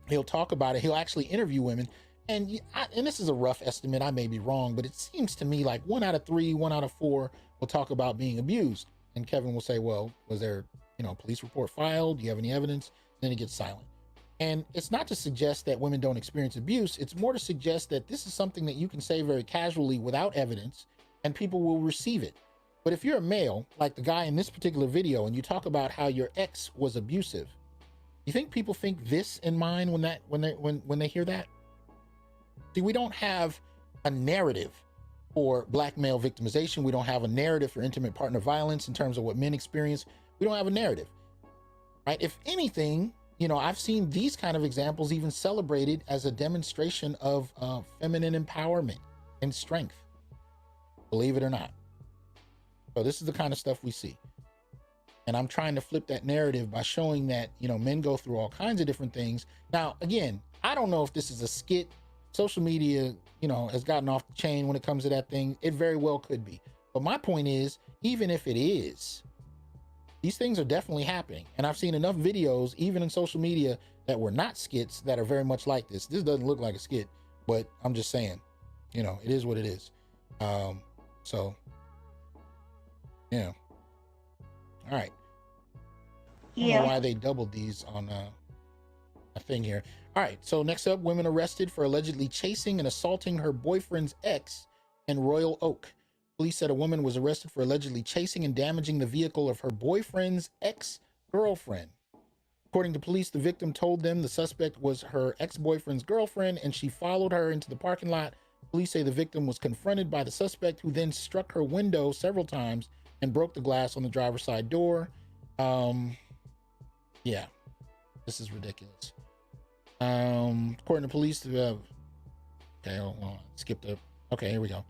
he'll talk about it. He'll actually interview women. And this is a rough estimate. I may be wrong, but it seems to me like 1 out of 3, 1 out of 4 will talk about being abused. And Kevin will say, well, was there, a police report filed? Do you have any evidence? Then he gets silent. And it's not to suggest that women don't experience abuse. It's more to suggest that this is something that you can say very casually without evidence and people will receive it. But if you're a male, like the guy in this particular video, and you talk about how your ex was abusive, you think people think this in mind when they hear that? See, we don't have a narrative for black male victimization. We don't have a narrative for intimate partner violence in terms of what men experience. We don't have a narrative, right? If anything, you know, I've seen these kind of examples even celebrated as a demonstration of feminine empowerment and strength, believe it or not. So this is the kind of stuff we see. And I'm trying to flip that narrative by showing that, you know, men go through all kinds of different things. Now, again, I don't know if this is a skit. Social media, you know, has gotten off the chain when it comes to that thing. It very well could be. But my point is, even if it is, these things are definitely happening. And I've seen enough videos, even in social media, that were not skits that are very much like this. This doesn't look like a skit, but I'm just saying, you know, it is what it is. So, yeah. All right. I don't know why they doubled these on a thing here. All right. So next up, women arrested for allegedly chasing and assaulting her boyfriend's ex in Royal Oak. Police said a woman was arrested for allegedly chasing and damaging the vehicle of her boyfriend's ex-girlfriend. According to police, the victim told them the suspect was her ex-boyfriend's girlfriend, and she followed her into the parking lot. Police say the victim was confronted by the suspect, who then struck her window several times and broke the glass on the driver's side door. Yeah, this is ridiculous. According to police, okay, hold on, skipped up. Okay, here we go.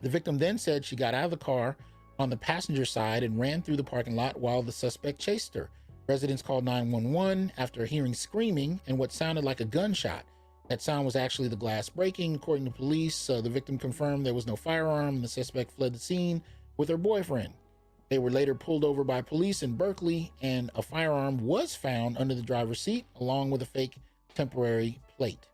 The victim then said she got out of the car on the passenger side and ran through the parking lot while the suspect chased her. Residents called 911 after hearing screaming and what sounded like a gunshot. That sound was actually the glass breaking. According to police, the victim confirmed there was no firearm and the suspect fled the scene with her boyfriend. They were later pulled over by police in Berkeley, and a firearm was found under the driver's seat along with a fake temporary plate.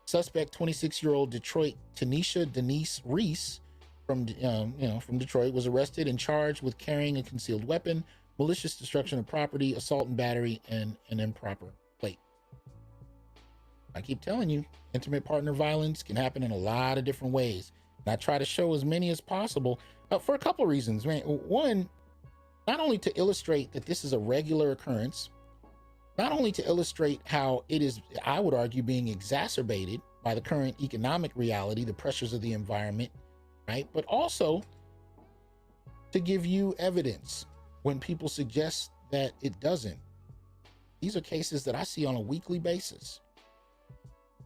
Suspect, 26-year-old Detroit Tanisha Denise Reese from Detroit, was arrested and charged with carrying a concealed weapon, malicious destruction of property, assault and battery, and an improper plate. I keep telling you, intimate partner violence can happen in a lot of different ways. And I try to show as many as possible for a couple of reasons. One, not only to illustrate that this is a regular occurrence, not only to illustrate how it is, I would argue, being exacerbated by the current economic reality, the pressures of the environment, right? But also to give you evidence when people suggest that it doesn't. These are cases that I see on a weekly basis,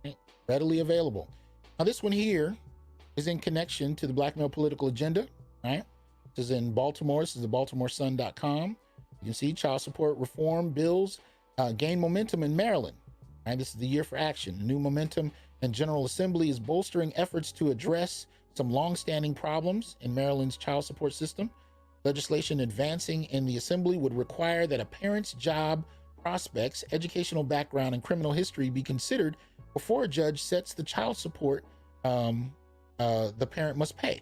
right? Readily available. Now, this one here is in connection to the black male political agenda, right? This is in Baltimore. This is the BaltimoreSun.com. You can see child support reform bills gain momentum in Maryland. Right? This is the year for action. New momentum and General Assembly is bolstering efforts to address some longstanding problems in Maryland's child support system. Legislation advancing in the Assembly would require that a parent's job prospects, educational background, and criminal history be considered before a judge sets the child support the parent must pay,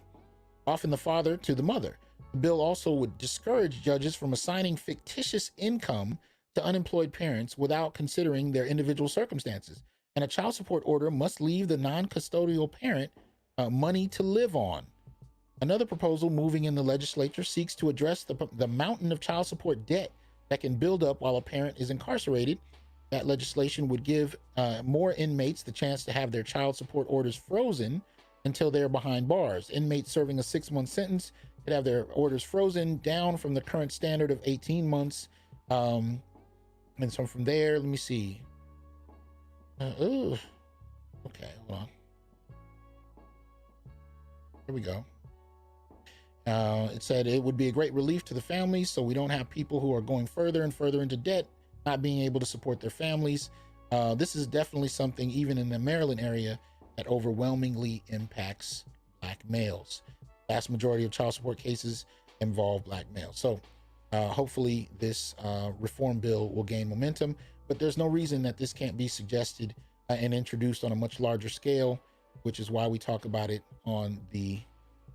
often the father to the mother. The bill also would discourage judges from assigning fictitious income to unemployed parents without considering their individual circumstances. And a child support order must leave the non-custodial parent money to live on. Another proposal moving in the legislature seeks to address the mountain of child support debt that can build up while a parent is incarcerated. That legislation would give more inmates the chance to have their child support orders frozen until they're behind bars. Inmates serving a 6-month sentence could have their orders frozen down from the current standard of 18 months. And so from there, let me see. Okay, hold on. Here we go. It said it would be a great relief to the families, so we don't have people who are going further and further into debt, not being able to support their families. This is definitely something, even in the Maryland area, that overwhelmingly impacts black males. Vast majority of child support cases involve black males. So hopefully this reform bill will gain momentum, but there's no reason that this can't be suggested and introduced on a much larger scale, which is why we talk about it on the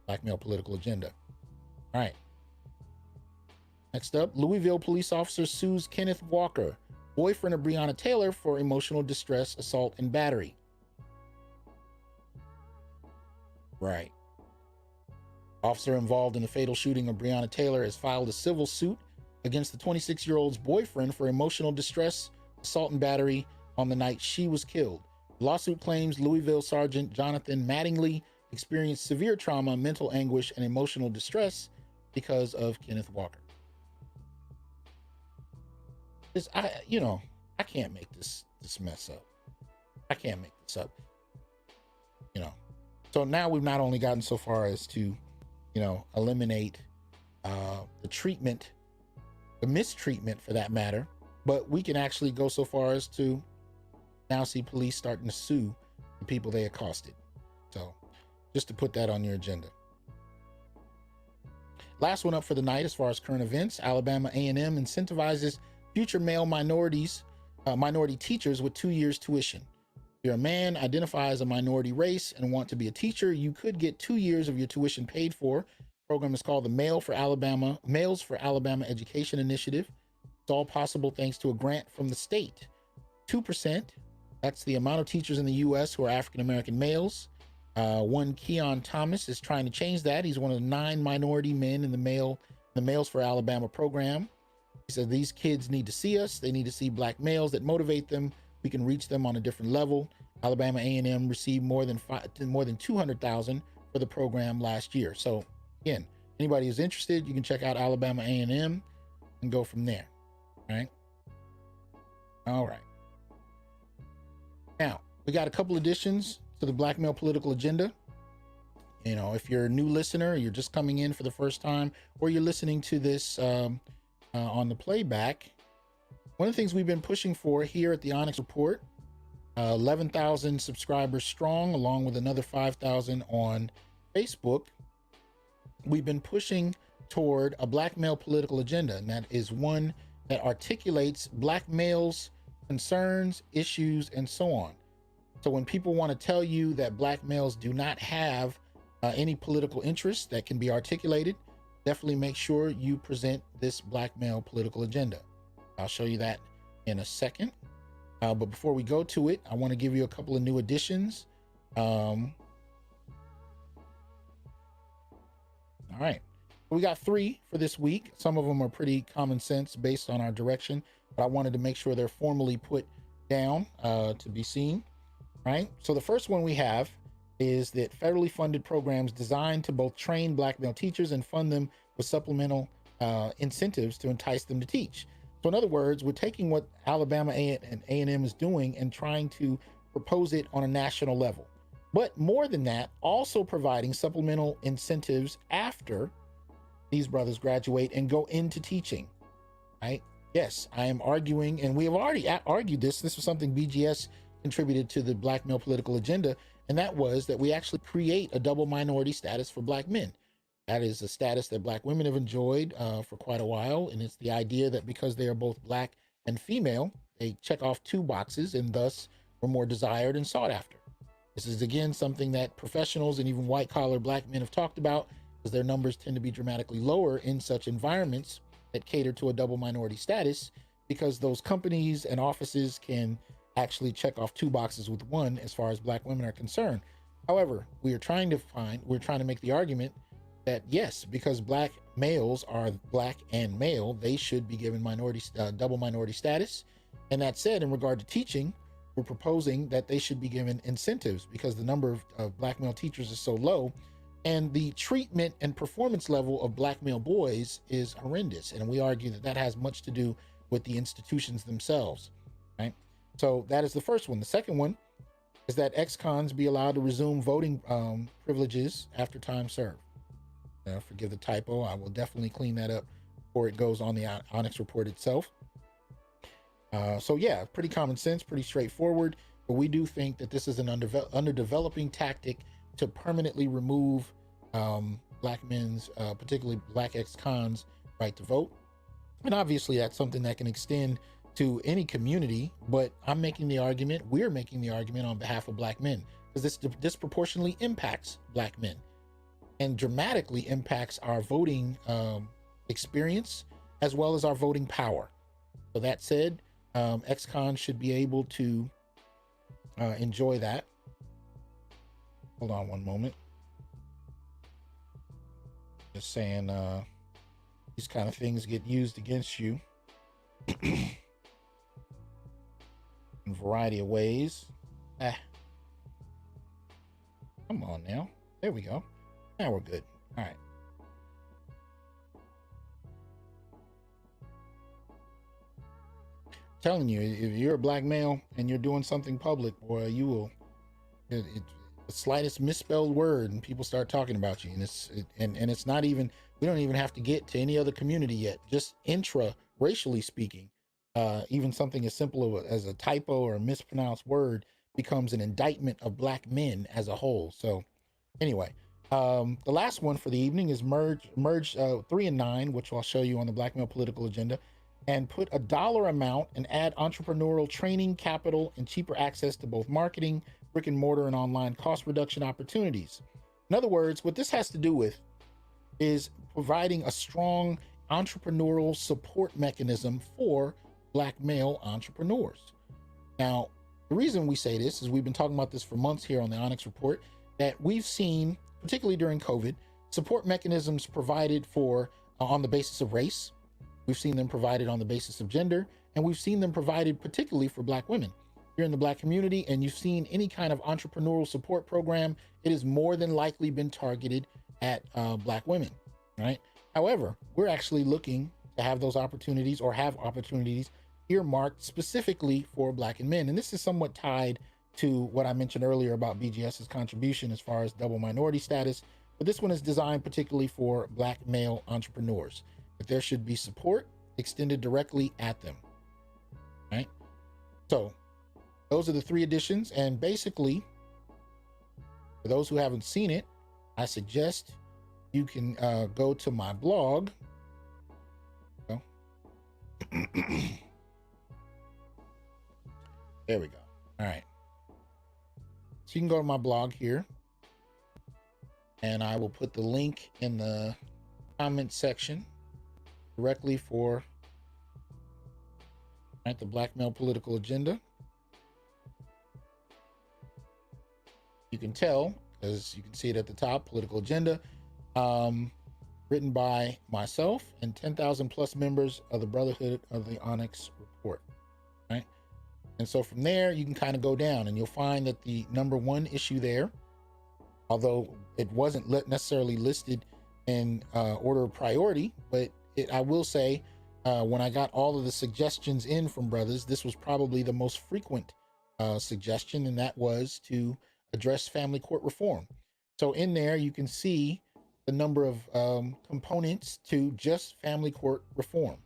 black male political agenda. All right. Next up, Louisville police officer sues Kenneth Walker, boyfriend of Breonna Taylor, for emotional distress, assault, and battery. Right. Officer involved in the fatal shooting of Breonna Taylor has filed a civil suit against the 26-year-old's boyfriend for emotional distress, assault, and battery on the night she was killed. The lawsuit claims Louisville Sergeant Jonathan Mattingly experienced severe trauma, mental anguish, and emotional distress because of Kenneth Walker. I I can't make this mess up. I can't make this up. You know. So now we've not only gotten so far as to, you know, eliminate the treatment, the mistreatment for that matter, but we can actually go so far as to now see police starting to sue the people they accosted. So just to put that on your agenda. Last one up for the night as far as current events, Alabama A&M incentivizes future male minority teachers with 2 years tuition. If you're a man, identify as a minority race, and want to be a teacher, you could get 2 years of your tuition paid for. The program is called the Males for Alabama Education Initiative. It's all possible thanks to a grant from the state. 2%, that's the amount of teachers in the U.S. who are African-American males. One Keon Thomas is trying to change that. He's one of the 9 minority men in the Males for Alabama program. He said these kids need to see us. They need to see black males that motivate them. We can reach them on a different level. Alabama A&M received more than $200,000 for the program last year. So again, anybody who's interested, you can check out Alabama A&M and go from there. All right. Now we got a couple additions to the Black Male Political Agenda. You know, if you're a new listener, you're just coming in for the first time, or you're listening to this on the playback, one of the things we've been pushing for here at the Onyx Report, 11,000 subscribers strong, along with another 5,000 on Facebook. We've been pushing toward a black male political agenda, and that is one that articulates black males' concerns, issues, and so on. So when people want to tell you that black males do not have any political interests that can be articulated, definitely make sure you present this black male political agenda. I'll show you that in a second. But before we go to it, I want to give you a couple of new additions. All right. We got 3 for this week. Some of them are pretty common sense based on our direction, but I wanted to make sure they're formally put down to be seen. Right. So the first one we have is that federally funded programs designed to both train black male teachers and fund them with supplemental incentives to entice them to teach. So in other words, we're taking what Alabama and A&M is doing and trying to propose it on a national level. But more than that, also providing supplemental incentives after these brothers graduate and go into teaching, right? Yes, I am arguing, and we have already argued this. This was something BGS contributed to the black male political agenda, and that was that we actually create a double minority status for black men. That is a status that black women have enjoyed for quite a while, and it's the idea that because they are both black and female, they check off 2 boxes and thus were more desired and sought after. This is again something that professionals and even white-collar black men have talked about, because their numbers tend to be dramatically lower in such environments that cater to a double minority status, because those companies and offices can actually check off 2 boxes with 1 as far as black women are concerned. However, we're trying to make the argument that yes, because black males are black and male, they should be given double minority status. And that said, in regard to teaching, we're proposing that they should be given incentives, because the number of black male teachers is so low, and the treatment and performance level of black male boys is horrendous. And we argue that that has much to do with the institutions themselves, right? So that is the first one. The second one is that ex-cons be allowed to resume voting privileges after time served. Forgive the typo. I will definitely clean that up before it goes on the Onyx report itself. So yeah, pretty common sense, pretty straightforward. But we do think that this is an underdeveloping tactic to permanently remove black men's, particularly black ex-cons, right to vote. And obviously that's something that can extend to any community, but we're making the argument on behalf of black men, because this disproportionately impacts black men and dramatically impacts our voting experience as well as our voting power. So that said, ex-cons should be able to enjoy that. Hold on one moment. Just saying, these kind of things get used against you in a variety of ways. Come on now. There we go. Now we're good. All right. telling you, if you're a black male and you're doing something public, boy, you will. The slightest misspelled word, and people start talking about you, and it's not even. We don't even have to get to any other community yet. Just racially speaking, even something as simple as a typo or a mispronounced word becomes an indictment of black men as a whole. So, anyway, the last one for the evening is merge 3 and 9, which I'll show you on the Black Male Political Agenda, and put a dollar amount and add entrepreneurial training, capital, and cheaper access to both marketing, brick and mortar, and online cost reduction opportunities. In other words, what this has to do with is providing a strong entrepreneurial support mechanism for black male entrepreneurs. Now, the reason we say this is we've been talking about this for months here on the Onyx Report, that we've seen, particularly during COVID, support mechanisms provided for on the basis of race. We've seen them provided on the basis of gender, and we've seen them provided particularly for black women. If you're in the black community and you've seen any kind of entrepreneurial support program, it has more than likely been targeted at black women, right? However, we're actually looking to have those opportunities, or have opportunities earmarked specifically for black men. And this is somewhat tied to what I mentioned earlier about BGS's contribution as far as double minority status, but this one is designed particularly for black male entrepreneurs, that there should be support extended directly at them, right? So those are the 3 additions, and basically, for those who haven't seen it, I suggest you can go to my blog. So, there we go. All right. So you can go to my blog here, and I will put the link in the comment section directly for the Black Male Political Agenda. You can tell, as you can see it at the top, political agenda, written by myself and 10,000 plus members of the Brotherhood of the Onyx Report, right? And so from there, you can kind of go down, and you'll find that the number 1 issue there, although it wasn't necessarily listed in order of priority, but I will say, when I got all of the suggestions in from brothers, this was probably the most frequent suggestion, and that was to address family court reform. So in there, you can see the number of components to just family court reform,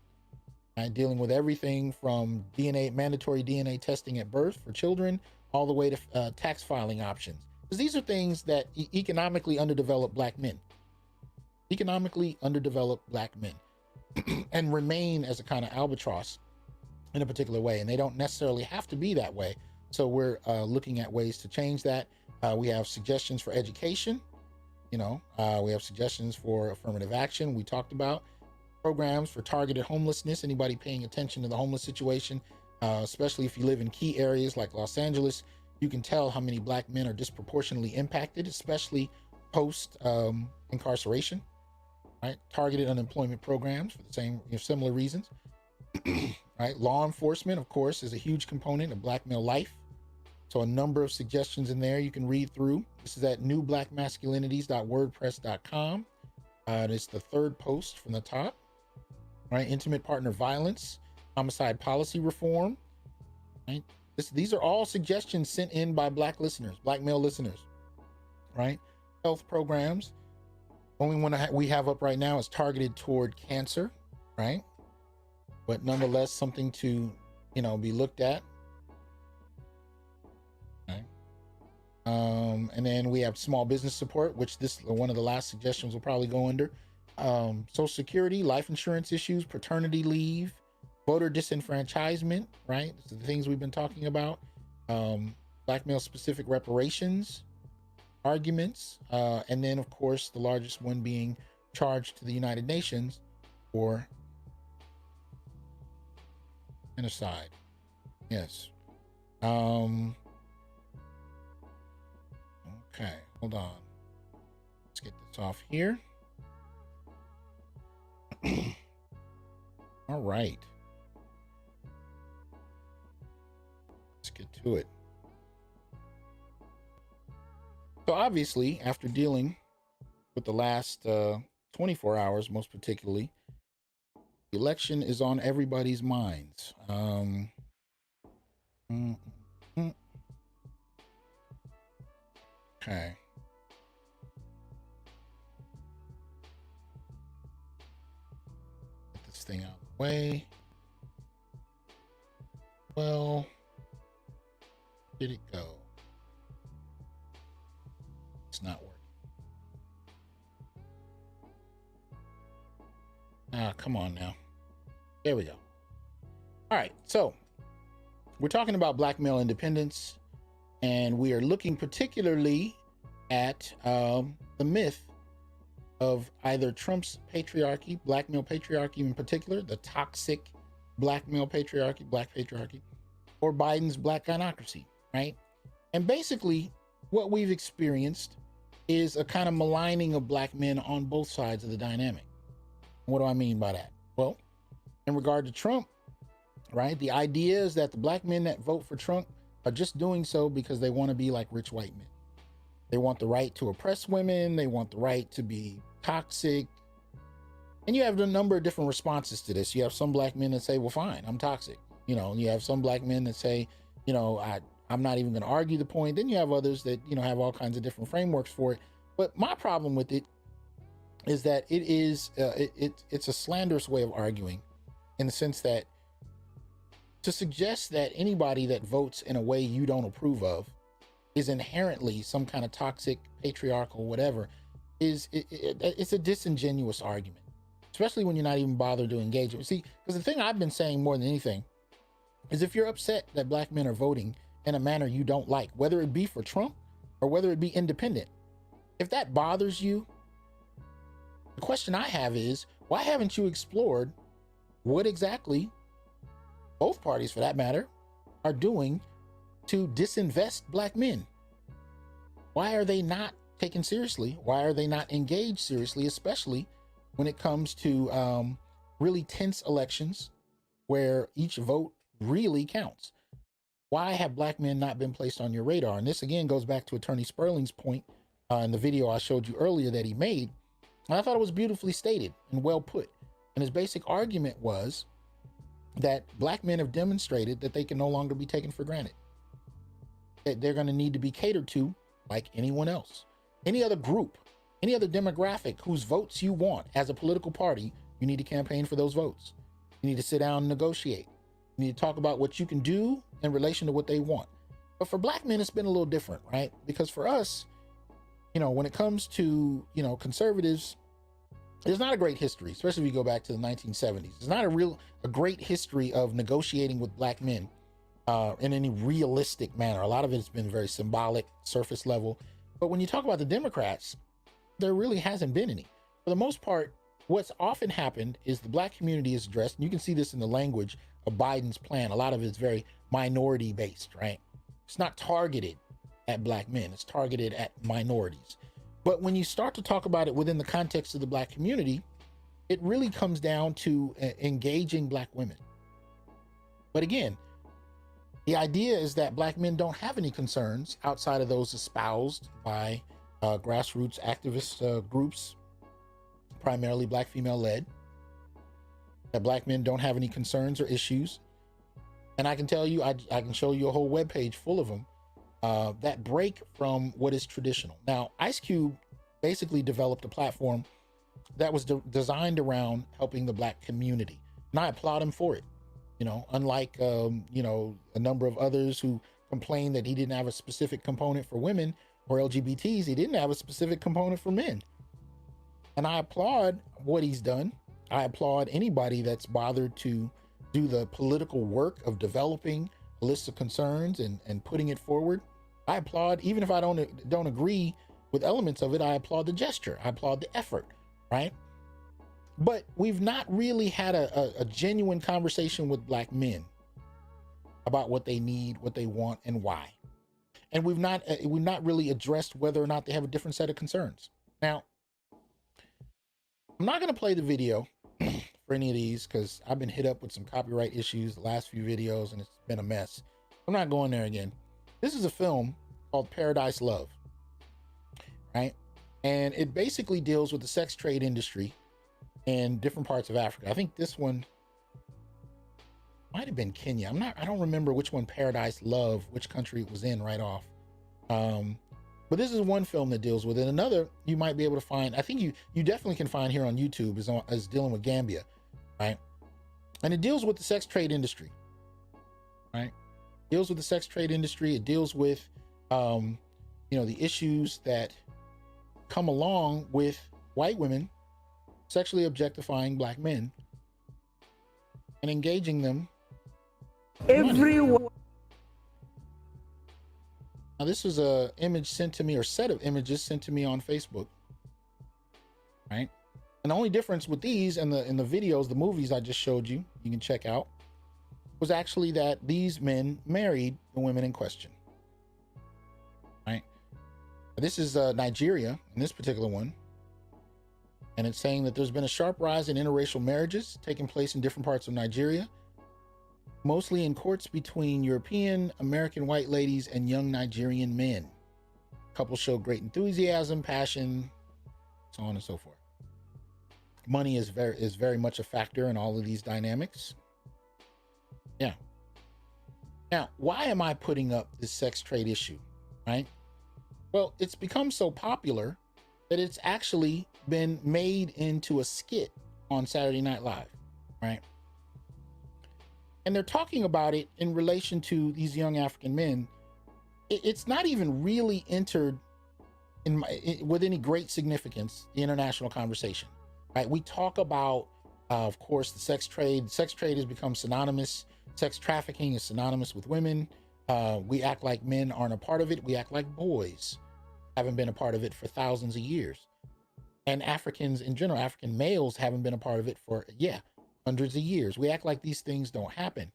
right? Dealing with everything from mandatory DNA testing at birth for children, all the way to tax filing options. Because these are things that economically underdeveloped black men and remain as a kind of albatross in a particular way, and they don't necessarily have to be that way. So we're looking at ways to change that. We have suggestions for education. We have suggestions for affirmative action. We talked about programs for targeted homelessness. Anybody paying attention to the homeless situation, especially if you live in key areas like Los Angeles, you can tell how many black men are disproportionately impacted, especially post incarceration, right? Targeted unemployment programs for the similar reasons, right? Law enforcement, of course, is a huge component of black male life. So a number of suggestions in there you can read through. This is at newblackmasculinities.wordpress.com. It's the 3rd post from the top, right? Intimate partner violence, homicide policy reform, right? These are all suggestions sent in by black male listeners, right? Health programs. Only one we have up right now is targeted toward cancer, right? But nonetheless, something to, be looked at. Right. And then we have small business support, which one of the last suggestions will probably go under. Social Security, life insurance issues, paternity leave, voter disenfranchisement, right? So the things we've been talking about. Black male specific reparations arguments, and then of course the largest one being charged to the United Nations for genocide. Yes. Okay, hold on. Let's get this off here. All right. Let's get to it. So obviously, after dealing with the last 24 hours, most particularly, the election is on everybody's minds. Mm, mm. Okay. Get this thing out of the way. Well, where did it go? It's not working. Ah, come on now. There we go. All right, so we're talking about black male independence, and we are looking particularly at the myth of either Trump's patriarchy, black male patriarchy in particular, the toxic black male patriarchy, black patriarchy, or Biden's black gynocracy, right? And basically, what we've experienced is a kind of maligning of black men on both sides of the dynamic. What do I mean by that? Well, in regard to Trump, right, the idea is that the black men that vote for Trump are just doing so because they want to be like rich white men. They want the right to oppress women. They want the right to be toxic. And you have a number of different responses to this. You have some black men that say, well, fine, I'm toxic. You know, you have some black men that say, you know, I'm not even going to argue the point. Then you have others that, you know, have all kinds of different frameworks for it. But my problem with it is that it is, it's a slanderous way of arguing, in the sense that to suggest that anybody that votes in a way you don't approve of is inherently some kind of toxic, patriarchal, whatever, it's a disingenuous argument, especially when you're not even bothered to engage it. See, because the thing I've been saying more than anything is, if you're upset that black men are voting in a manner you don't like, whether it be for Trump or whether it be independent, if that bothers you, the question I have is, why haven't you explored what exactly both parties, for that matter, are doing to disinvest black men? Why are they not taken seriously? Why are they not engaged seriously, especially when it comes to really tense elections where each vote really counts? Why have black men not been placed on your radar? And this again goes back to Attorney Sperling's point in the video I showed you earlier that he made. And I thought it was beautifully stated and well put. And his basic argument was that black men have demonstrated that they can no longer be taken for granted, that they're going to need to be catered to like anyone else, any other group, any other demographic whose votes you want as a political party. You need to campaign for those votes. You need to sit down and negotiate. You need to talk about what you can do in relation to what they want. But for black men, it's been a little different, right? Because for us, you know, when it comes to, you know, conservatives, there's not a great history, especially if you go back to the 1970s. There's not a great history of negotiating with black men in any realistic manner. A lot of it has been very symbolic, surface level. But when you talk about the Democrats, there really hasn't been any. For the most part, what's often happened is the black community is addressed, and you can see this in the language of Biden's plan. A lot of it's very minority based, right? It's not targeted at black men, it's targeted at minorities. But when you start to talk about it within the context of the black community, it really comes down to engaging black women. But again, the idea is that black men don't have any concerns outside of those espoused by grassroots activist groups, primarily black female led, that black men don't have any concerns or issues. And I can tell you, I can show you a whole webpage full of them that break from what is traditional. Now, Ice Cube basically developed a platform that was designed around helping the black community. And I applaud him for it. You know, unlike, you know, a number of others who complained that he didn't have a specific component for women or LGBTs, he didn't have a specific component for men. And I applaud what he's done. I applaud anybody that's bothered to do the political work of developing a list of concerns and putting it forward. I applaud, even if I don't agree with elements of it, I applaud the gesture. I applaud the effort, right? But we've not really had a genuine conversation with black men about what they need, what they want, and why. And we've not really addressed whether or not they have a different set of concerns. Now, I'm not going to play the video for any of these because I've been hit up with some copyright issues the last few videos and it's been a mess. I'm not going there again. This is a film called Paradise Love, right? And it basically deals with the sex trade industry in different parts of Africa. I think this one might have been Kenya. I don't remember which one, Paradise Love, which country it was in right off. But this is one film that deals with it. Another you might be able to find, I think you definitely can find here on YouTube, is dealing with Gambia, right? And it deals with the sex trade industry, right? Deals with the sex trade industry. It deals with, the issues that come along with white women sexually objectifying black men and engaging them. Everyone. Now, this was a image sent to me, or set of images sent to me on Facebook, right? And the only difference with these and in the videos, the movies I just showed you, you can check out, was actually that these men married the women in question, right? This is Nigeria in this particular one. And it's saying that there's been a sharp rise in interracial marriages taking place in different parts of Nigeria, mostly in courts between European, American white ladies and young Nigerian men. Couples show great enthusiasm, passion, so on and so forth. Money is very much a factor in all of these dynamics. Yeah. Now, why am I putting up this sex trade issue, right? Well, it's become so popular that it's actually been made into a skit on Saturday Night Live, right? And they're talking about it in relation to these young African men. It's not even really entered with any great significance, the international conversation, right? We talk about, of course, the sex trade. Sex trade has become synonymous. Sex trafficking is synonymous with women. We act like men aren't a part of it. We act like boys haven't been a part of it for thousands of years. And Africans in general, African males haven't been a part of it for, hundreds of years. We act like these things don't happen.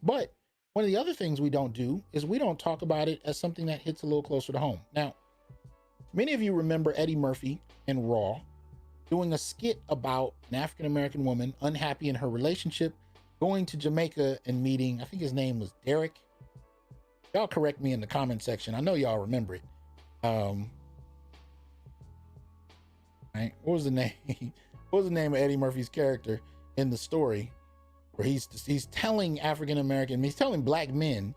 But one of the other things we don't do is we don't talk about it as something that hits a little closer to home. Now, many of you remember Eddie Murphy in Raw doing a skit about an African-American woman unhappy in her relationship, going to Jamaica and meeting, I think his name was Derek. Y'all correct me in the comment section. I know y'all remember it. Right? What was the name? What was the name of Eddie Murphy's character in the story where he's telling he's telling black men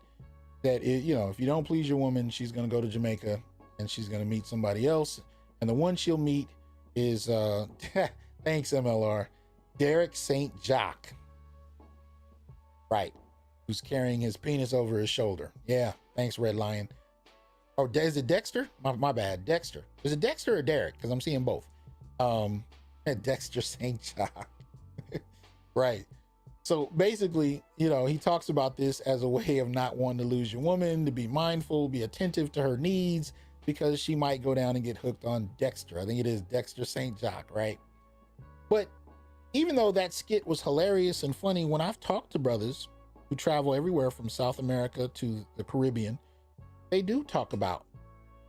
that if you don't please your woman, she's going to go to Jamaica and she's going to meet somebody else. And the one she'll meet is, thanks MLR, Derek St. Jacques. Right. Who's carrying his penis over his shoulder. Yeah. Thanks, Red Lion. Oh, is it Dexter? My bad. Dexter. Is it Dexter or Derek? Because I'm seeing both. Dexter St. Jacques. Right. So basically, he talks about this as a way of not wanting to lose your woman, to be mindful, be attentive to her needs, because she might go down and get hooked on Dexter. I think it is Dexter St. Jacques, right? But even though that skit was hilarious and funny, when I've talked to brothers who travel everywhere from South America to the Caribbean, they do talk about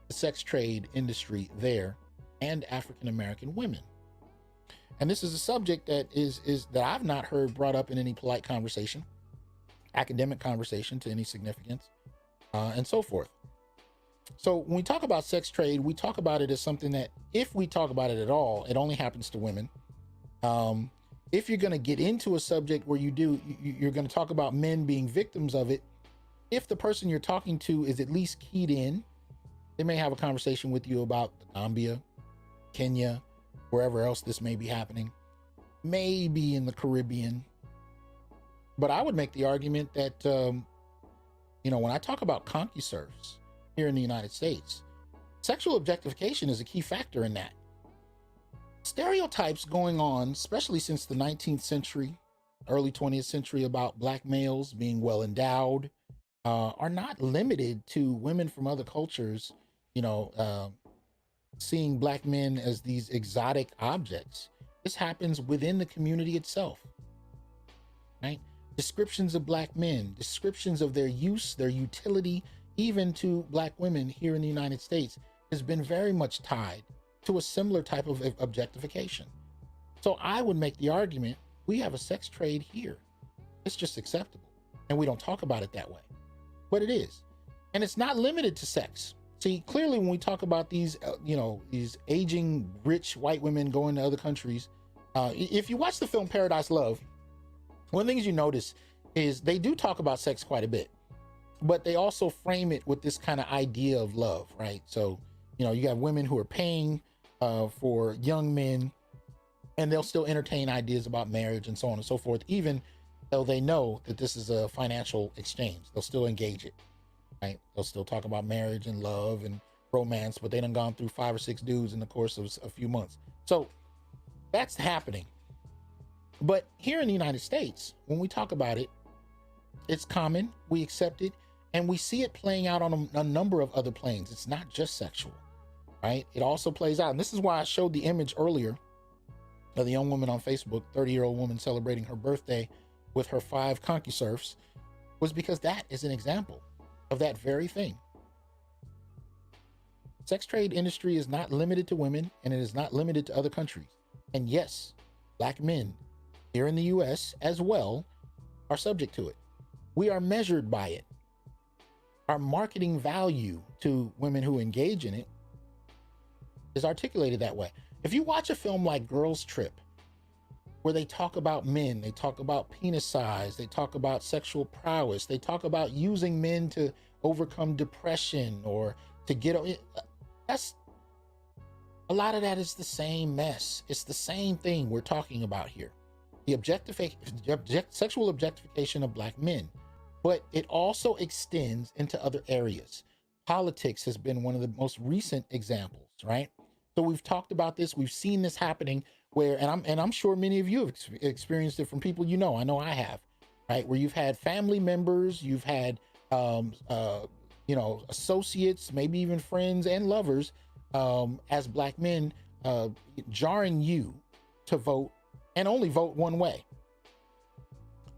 the sex trade industry there and African-American women. And this is a subject that is that I've not heard brought up in any polite conversation, academic conversation to any significance, and so forth. So when we talk about sex trade, we talk about it as something that, if we talk about it at all, it only happens to women. If you're going to get into a subject where you're going to talk about men being victims of it, if the person you're talking to is at least keyed in, they may have a conversation with you about the Gambia, Kenya, wherever else this may be happening, maybe in the Caribbean. But I would make the argument that, when I talk about CompuServes here in the United States, sexual objectification is a key factor in that. Stereotypes going on, especially since the 19th century, early 20th century, about black males being well endowed, are not limited to women from other cultures, seeing black men as these exotic objects. This happens within the community itself, right? Descriptions of black men, descriptions of their use, their utility, even to black women here in the United States, has been very much tied to a similar type of objectification. So I would make the argument, we have a sex trade here. It's just acceptable. And we don't talk about it that way, but it is. And it's not limited to sex. See, clearly when we talk about these, these aging, rich white women going to other countries, if you watch the film Paradise Love, one of the things you notice is they do talk about sex quite a bit, but they also frame it with this kind of idea of love, right? So, you know, you have women who are paying for young men, and they'll still entertain ideas about marriage and so on and so forth, even though they know that this is a financial exchange. They'll still engage it, right? They'll still talk about marriage and love and romance, but they done gone through 5 or 6 dudes in the course of a few months. So that's happening. But here in the United States, when we talk about it, it's common, we accept it, and we see it playing out on a number of other planes. It's not just sexual, right? It also plays out. And this is why I showed the image earlier of the young woman on Facebook, 30-year-old woman celebrating her birthday with her 5 concuserfs, was because that is an example of that very thing. Sex trade industry is not limited to women, and it is not limited to other countries. And yes, black men here in the US as well are subject to it. We are measured by it. Our marketing value to women who engage in it is articulated that way. If you watch a film like Girls Trip, where they talk about men, they talk about penis size, they talk about sexual prowess, they talk about using men to overcome depression or to get, that's, a lot of that is the same mess. It's the same thing we're talking about here. The sexual objectification of black men, but it also extends into other areas. Politics has been one of the most recent examples, right? So we've talked about this. We've seen this happening where, and I'm sure many of you have experienced it from people you know. I know I have, right? Where you've had family members, you've had, you know, associates, maybe even friends and lovers, as black men, jarring you to vote and only vote one way.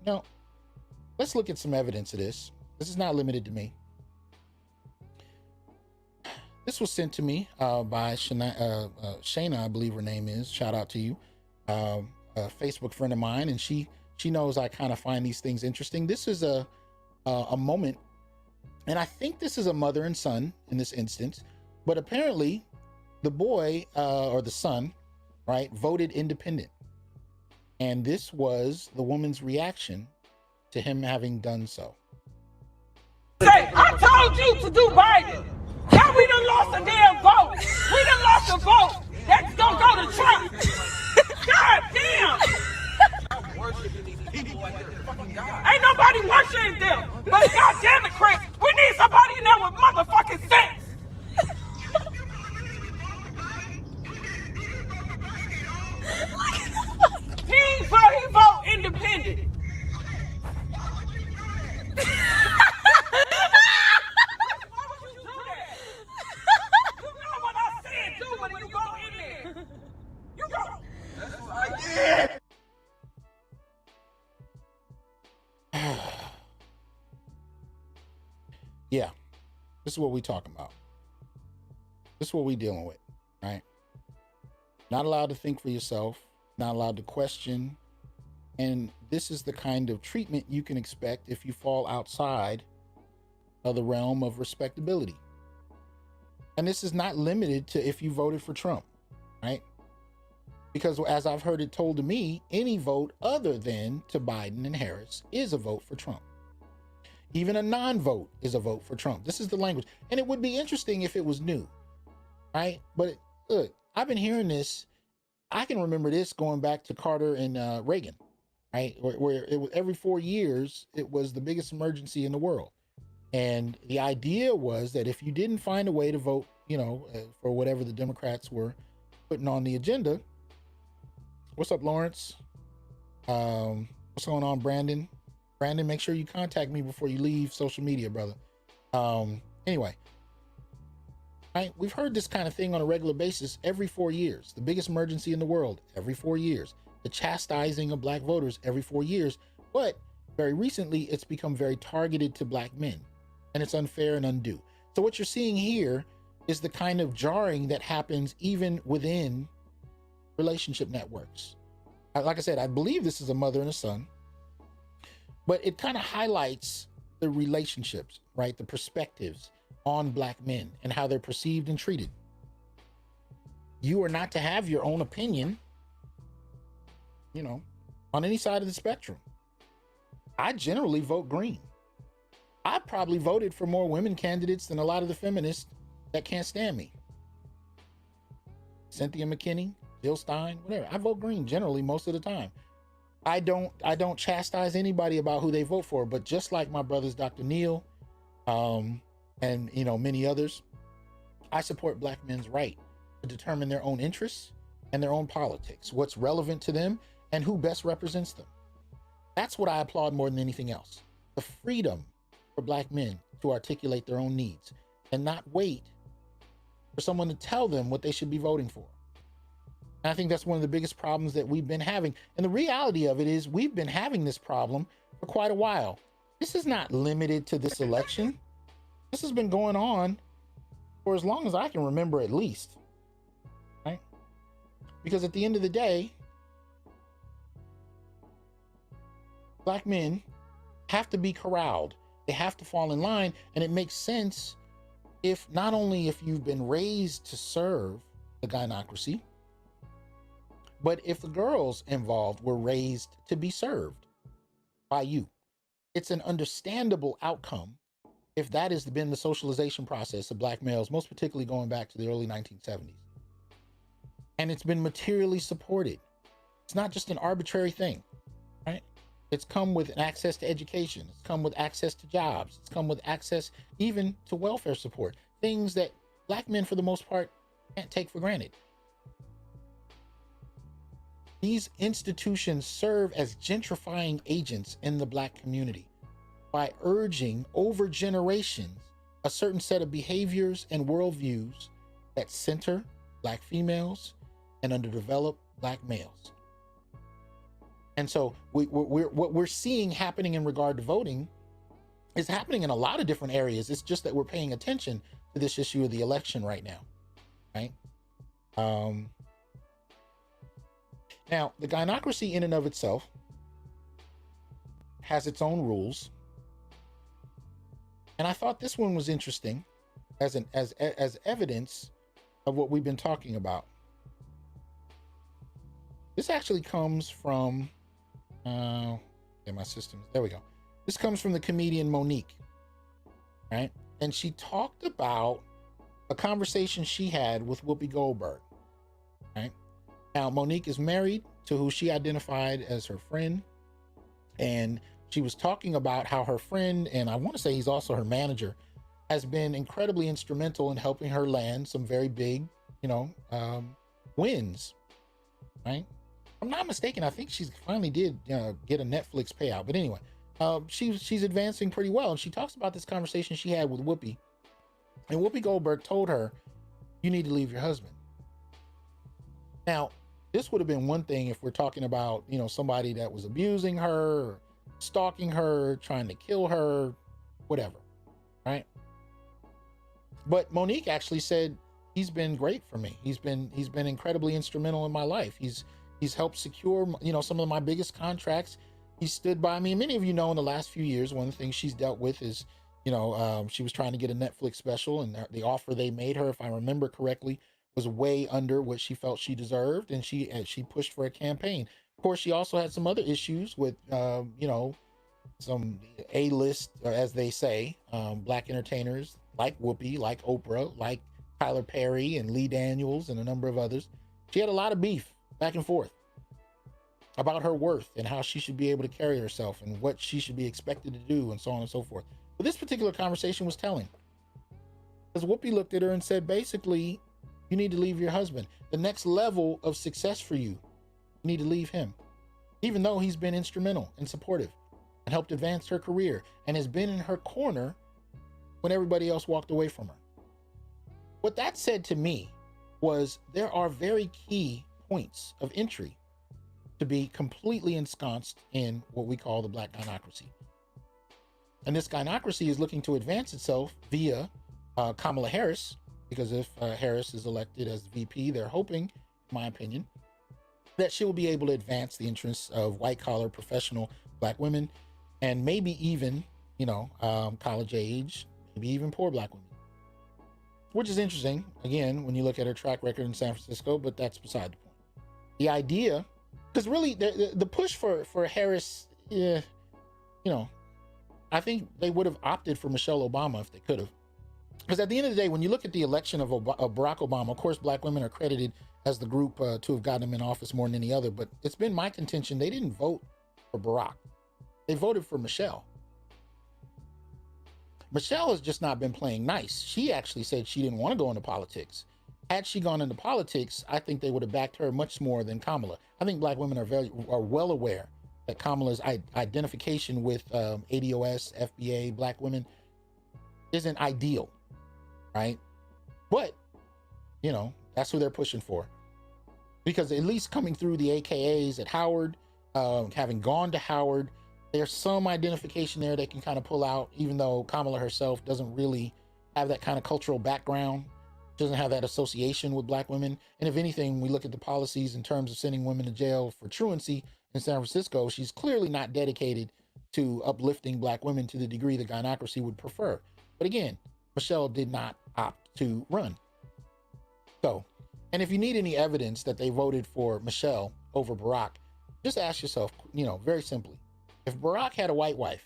Now, let's look at some evidence of this. This is not limited to me. This was sent to me by Shayna, I believe her name is. Shout out to you. A Facebook friend of mine, and she knows I kind of find these things interesting. This is a moment, and I think this is a mother and son in this instance, but apparently the boy or the son, right, voted independent. And this was the woman's reaction to him having done so. Say, I told you to do Biden. Now we done lost a damn vote. We done lost a vote. That's gonna go to Trump. God damn. Ain't nobody worshiping them. But God damn it, Chris, we need somebody in there with motherfucking sense. He vote independent. Why would you do that? You know what I said, do when you go in there. You go. That's what I did. Yeah, this is what we talking about. This is what we dealing with, right? Not allowed to think for yourself, not allowed to question. And this is the kind of treatment you can expect if you fall outside of the realm of respectability. And this is not limited to if you voted for Trump, right? Because as I've heard it told to me, any vote other than to Biden and Harris is a vote for Trump. Even a non-vote is a vote for Trump. This is the language. And it would be interesting if it was new, right? But look, I've been hearing this. I can remember this going back to Carter and Reagan, right? Where it was every 4 years, it was the biggest emergency in the world. And the idea was that if you didn't find a way to vote, you know, for whatever the Democrats were putting on the agenda. What's up, Lawrence? What's going on, Brandon? Brandon, make sure you contact me before you leave social media, brother. Anyway, right? We've heard this kind of thing on a regular basis every 4 years. The biggest emergency in the world every 4 years. The chastising of black voters every 4 years. But very recently, it's become very targeted to black men, and it's unfair and undue. So what you're seeing here is the kind of jarring that happens even within relationship networks. Like I said, I believe this is a mother and a son, but it kind of highlights the relationships, right? The perspectives on black men and how they're perceived and treated. You are not to have your own opinion, you know, on any side of the spectrum. I generally vote green. I probably voted for more women candidates than a lot of the feminists that can't stand me. Cynthia McKinney, Jill Stein, whatever. I vote green generally most of the time. I don't chastise anybody about who they vote for, but just like my brothers, Dr. Neil, and many others, I support black men's right to determine their own interests and their own politics, what's relevant to them and who best represents them. That's what I applaud more than anything else. The freedom for black men to articulate their own needs and not wait for someone to tell them what they should be voting for. And I think that's one of the biggest problems that we've been having. And the reality of it is we've been having this problem for quite a while. This is not limited to this election. This has been going on for as long as I can remember, at least. Right? Because at the end of the day, black men have to be corralled. They have to fall in line. And it makes sense if not only if you've been raised to serve the gynocracy, but if the girls involved were raised to be served by you. It's an understandable outcome if that has been the socialization process of black males, most particularly going back to the early 1970s. And it's been materially supported. It's not just an arbitrary thing, right? It's come with access to education. It's come with access to jobs. It's come with access even to welfare support, things that black men, for the most part, can't take for granted. These institutions serve as gentrifying agents in the black community by urging over generations a certain set of behaviors and worldviews that center black females and underdeveloped black males. And so what we're seeing happening in regard to voting is happening in a lot of different areas. It's just that we're paying attention to this issue of the election right now, right? Now, the gynocracy in and of itself has its own rules. And I thought this one was interesting as evidence of what we've been talking about. This actually comes from, my systems, there we go. This comes from the comedian Monique, right? And she talked about a conversation she had with Whoopi Goldberg, right? Now, Monique is married to who she identified as her friend. And she was talking about how her friend, and I want to say he's also her manager, has been incredibly instrumental in helping her land some very big, wins, right? If I'm not mistaken, I think she finally did get a Netflix payout. But anyway, she's advancing pretty well. And she talks about this conversation she had with Whoopi. And Whoopi Goldberg told her, you need to leave your husband. Now, this would have been one thing if we're talking about, somebody that was abusing her, or stalking her, trying to kill her, whatever, right? But Monique actually said, he's been great for me. He's been incredibly instrumental in my life. He's helped secure, some of my biggest contracts. He stood by me. And many of you know in the last few years, one of the things she's dealt with is, she was trying to get a Netflix special, and the offer they made her, if I remember correctly, was way under what she felt she deserved, and she pushed for a campaign. Of course, she also had some other issues with, some A-list, as they say, black entertainers like Whoopi, like Oprah, like Tyler Perry and Lee Daniels and a number of others. She had a lot of beef back and forth about her worth and how she should be able to carry herself and what she should be expected to do and so on and so forth. But this particular conversation was telling, because Whoopi looked at her and said, basically, you need to leave your husband. The next level of success for you, you need to leave him, even though he's been instrumental and supportive and helped advance her career and has been in her corner when everybody else walked away from her. What that said to me was there are very key points of entry to be completely ensconced in what we call the black gynocracy. And this gynocracy is looking to advance itself via Kamala Harris, because if Harris is elected as VP, they're hoping, in my opinion, that she will be able to advance the interests of white-collar professional black women, and maybe even, college age, maybe even poor black women. Which is interesting, again, when you look at her track record in San Francisco, but that's beside the point. The idea, because really the push for Harris, you know, I think they would have opted for Michelle Obama if they could have. Because at the end of the day, when you look at the election of Barack Obama, of course, black women are credited as the group to have gotten him in office more than any other. But it's been my contention they didn't vote for Barack. They voted for Michelle. Michelle has just not been playing nice. She actually said she didn't want to go into politics. Had she gone into politics, I think they would have backed her much more than Kamala. I think black women are well aware that Kamala's identification with ADOS, FBA, black women isn't ideal, right? But, you know, that's who they're pushing for. Because at least coming through the AKAs at Howard, having gone to Howard, there's some identification there they can kind of pull out, even though Kamala herself doesn't really have that kind of cultural background, doesn't have that association with black women. And if anything, we look at the policies in terms of sending women to jail for truancy in San Francisco, she's clearly not dedicated to uplifting black women to the degree that Gynocracy would prefer. But again, Michelle did not opt to run. So, and if you need any evidence that they voted for Michelle over Barack, just ask yourself, you know, very simply, if Barack had a white wife,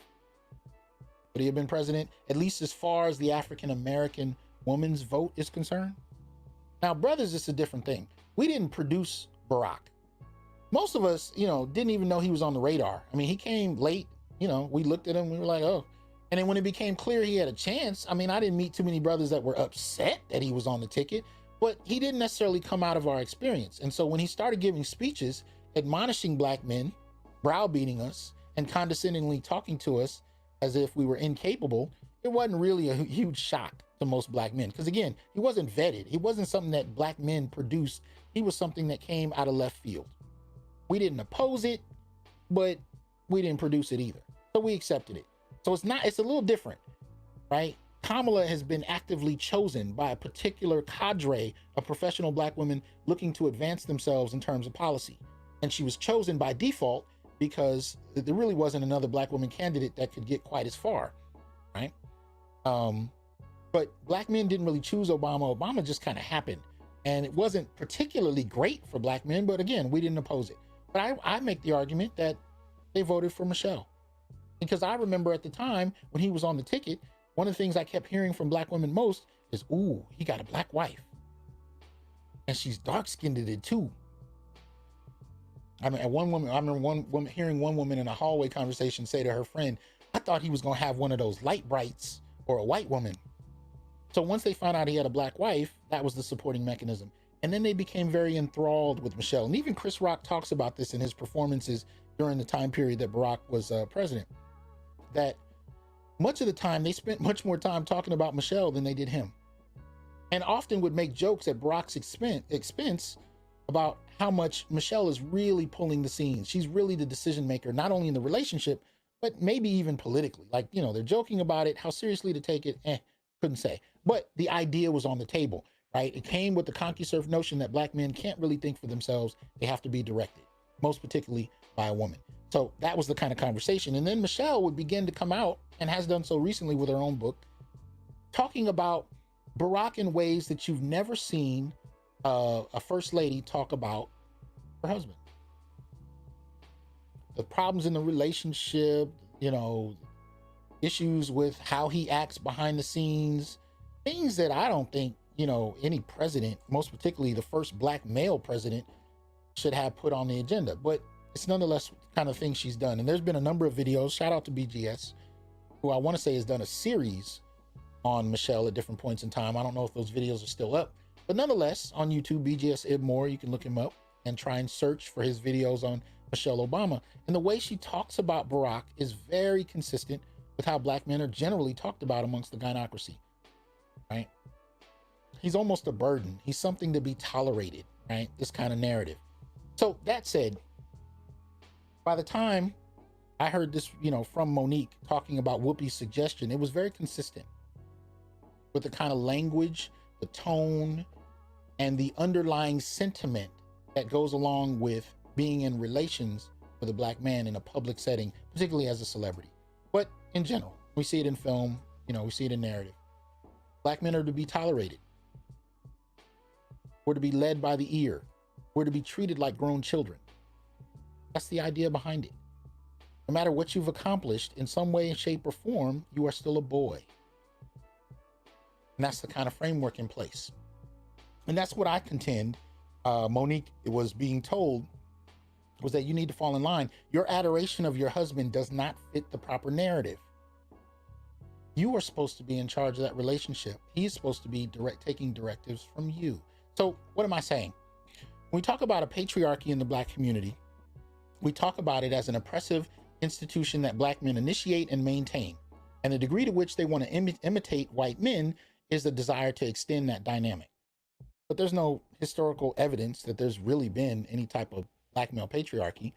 would he have been president, at least as far as the African-American woman's vote is concerned? Now, brothers, it's a different thing. We didn't produce Barack. Most of us, you know, didn't even know he was on the radar. I mean, he came late, you know, we looked at him, we were like, oh. And then when it became clear he had a chance, I mean, I didn't meet too many brothers that were upset that he was on the ticket, but he didn't necessarily come out of our experience. And so when he started giving speeches, admonishing black men, browbeating us, and condescendingly talking to us as if we were incapable, it wasn't really a huge shock to most black men. Because again, he wasn't vetted. He wasn't something that black men produced. He was something that came out of left field. We didn't oppose it, but we didn't produce it either. So we accepted it. So it's a little different, right? Kamala has been actively chosen by a particular cadre of professional black women looking to advance themselves in terms of policy. And she was chosen by default because there really wasn't another black woman candidate that could get quite as far, right? But black men didn't really choose Obama. Obama just kind of happened. And it wasn't particularly great for black men, but again, we didn't oppose it. But I make the argument that they voted for Michelle. Because I remember at the time when he was on the ticket, one of the things I kept hearing from black women most is, ooh, he got a black wife. And she's dark-skinned too. I mean, I remember hearing one woman in a hallway conversation say to her friend, I thought he was gonna have one of those light brights or a white woman. So once they found out he had a black wife, that was the supporting mechanism. And then they became very enthralled with Michelle. And even Chris Rock talks about this in his performances during the time period that Barack was president, that much of the time they spent much more time talking about Michelle than they did him. And often would make jokes at Barack's expense about how much Michelle is really pulling the scenes. She's really the decision maker, not only in the relationship, but maybe even politically. Like, you know, they're joking about it, how seriously to take it, couldn't say. But the idea was on the table, right? It came with the CompuServe notion that black men can't really think for themselves. They have to be directed, most particularly by a woman. So that was the kind of conversation. And then Michelle would begin to come out, and has done so recently with her own book, talking about Barack in ways that you've never seen a first lady talk about her husband. The problems in the relationship, you know, issues with how he acts behind the scenes, things that I don't think, you know, any president, most particularly the first black male president, should have put on the agenda. But it's nonetheless the kind of thing she's done. And there's been a number of videos, shout out to BGS, who I want to say has done a series on Michelle at different points in time. I don't know if those videos are still up, but nonetheless, on YouTube, BGS Ibmore, you can look him up and try and search for his videos on Michelle Obama. And the way she talks about Barack is very consistent with how black men are generally talked about amongst the Gynocracy, right? He's almost a burden. He's something to be tolerated, right? This kind of narrative. So that said, by the time I heard this, you know, from Monique talking about Whoopi's suggestion, it was very consistent with the kind of language, the tone, and the underlying sentiment that goes along with being in relations with a black man in a public setting, particularly as a celebrity. But in general, we see it in film, you know, we see it in narrative. Black men are to be tolerated. We're to be led by the ear. We're to be treated like grown children. That's the idea behind it. No matter what you've accomplished in some way, shape, or form, you are still a boy. And that's the kind of framework in place. And that's what I contend Monique was being told, was that you need to fall in line. Your adoration of your husband does not fit the proper narrative. You are supposed to be in charge of that relationship. He's supposed to be taking directives from you. So what am I saying? When we talk about a patriarchy in the Black community, we talk about it as an oppressive institution that Black men initiate and maintain. And the degree to which they want to imitate white men is the desire to extend that dynamic. But there's no historical evidence that there's really been any type of Black male patriarchy.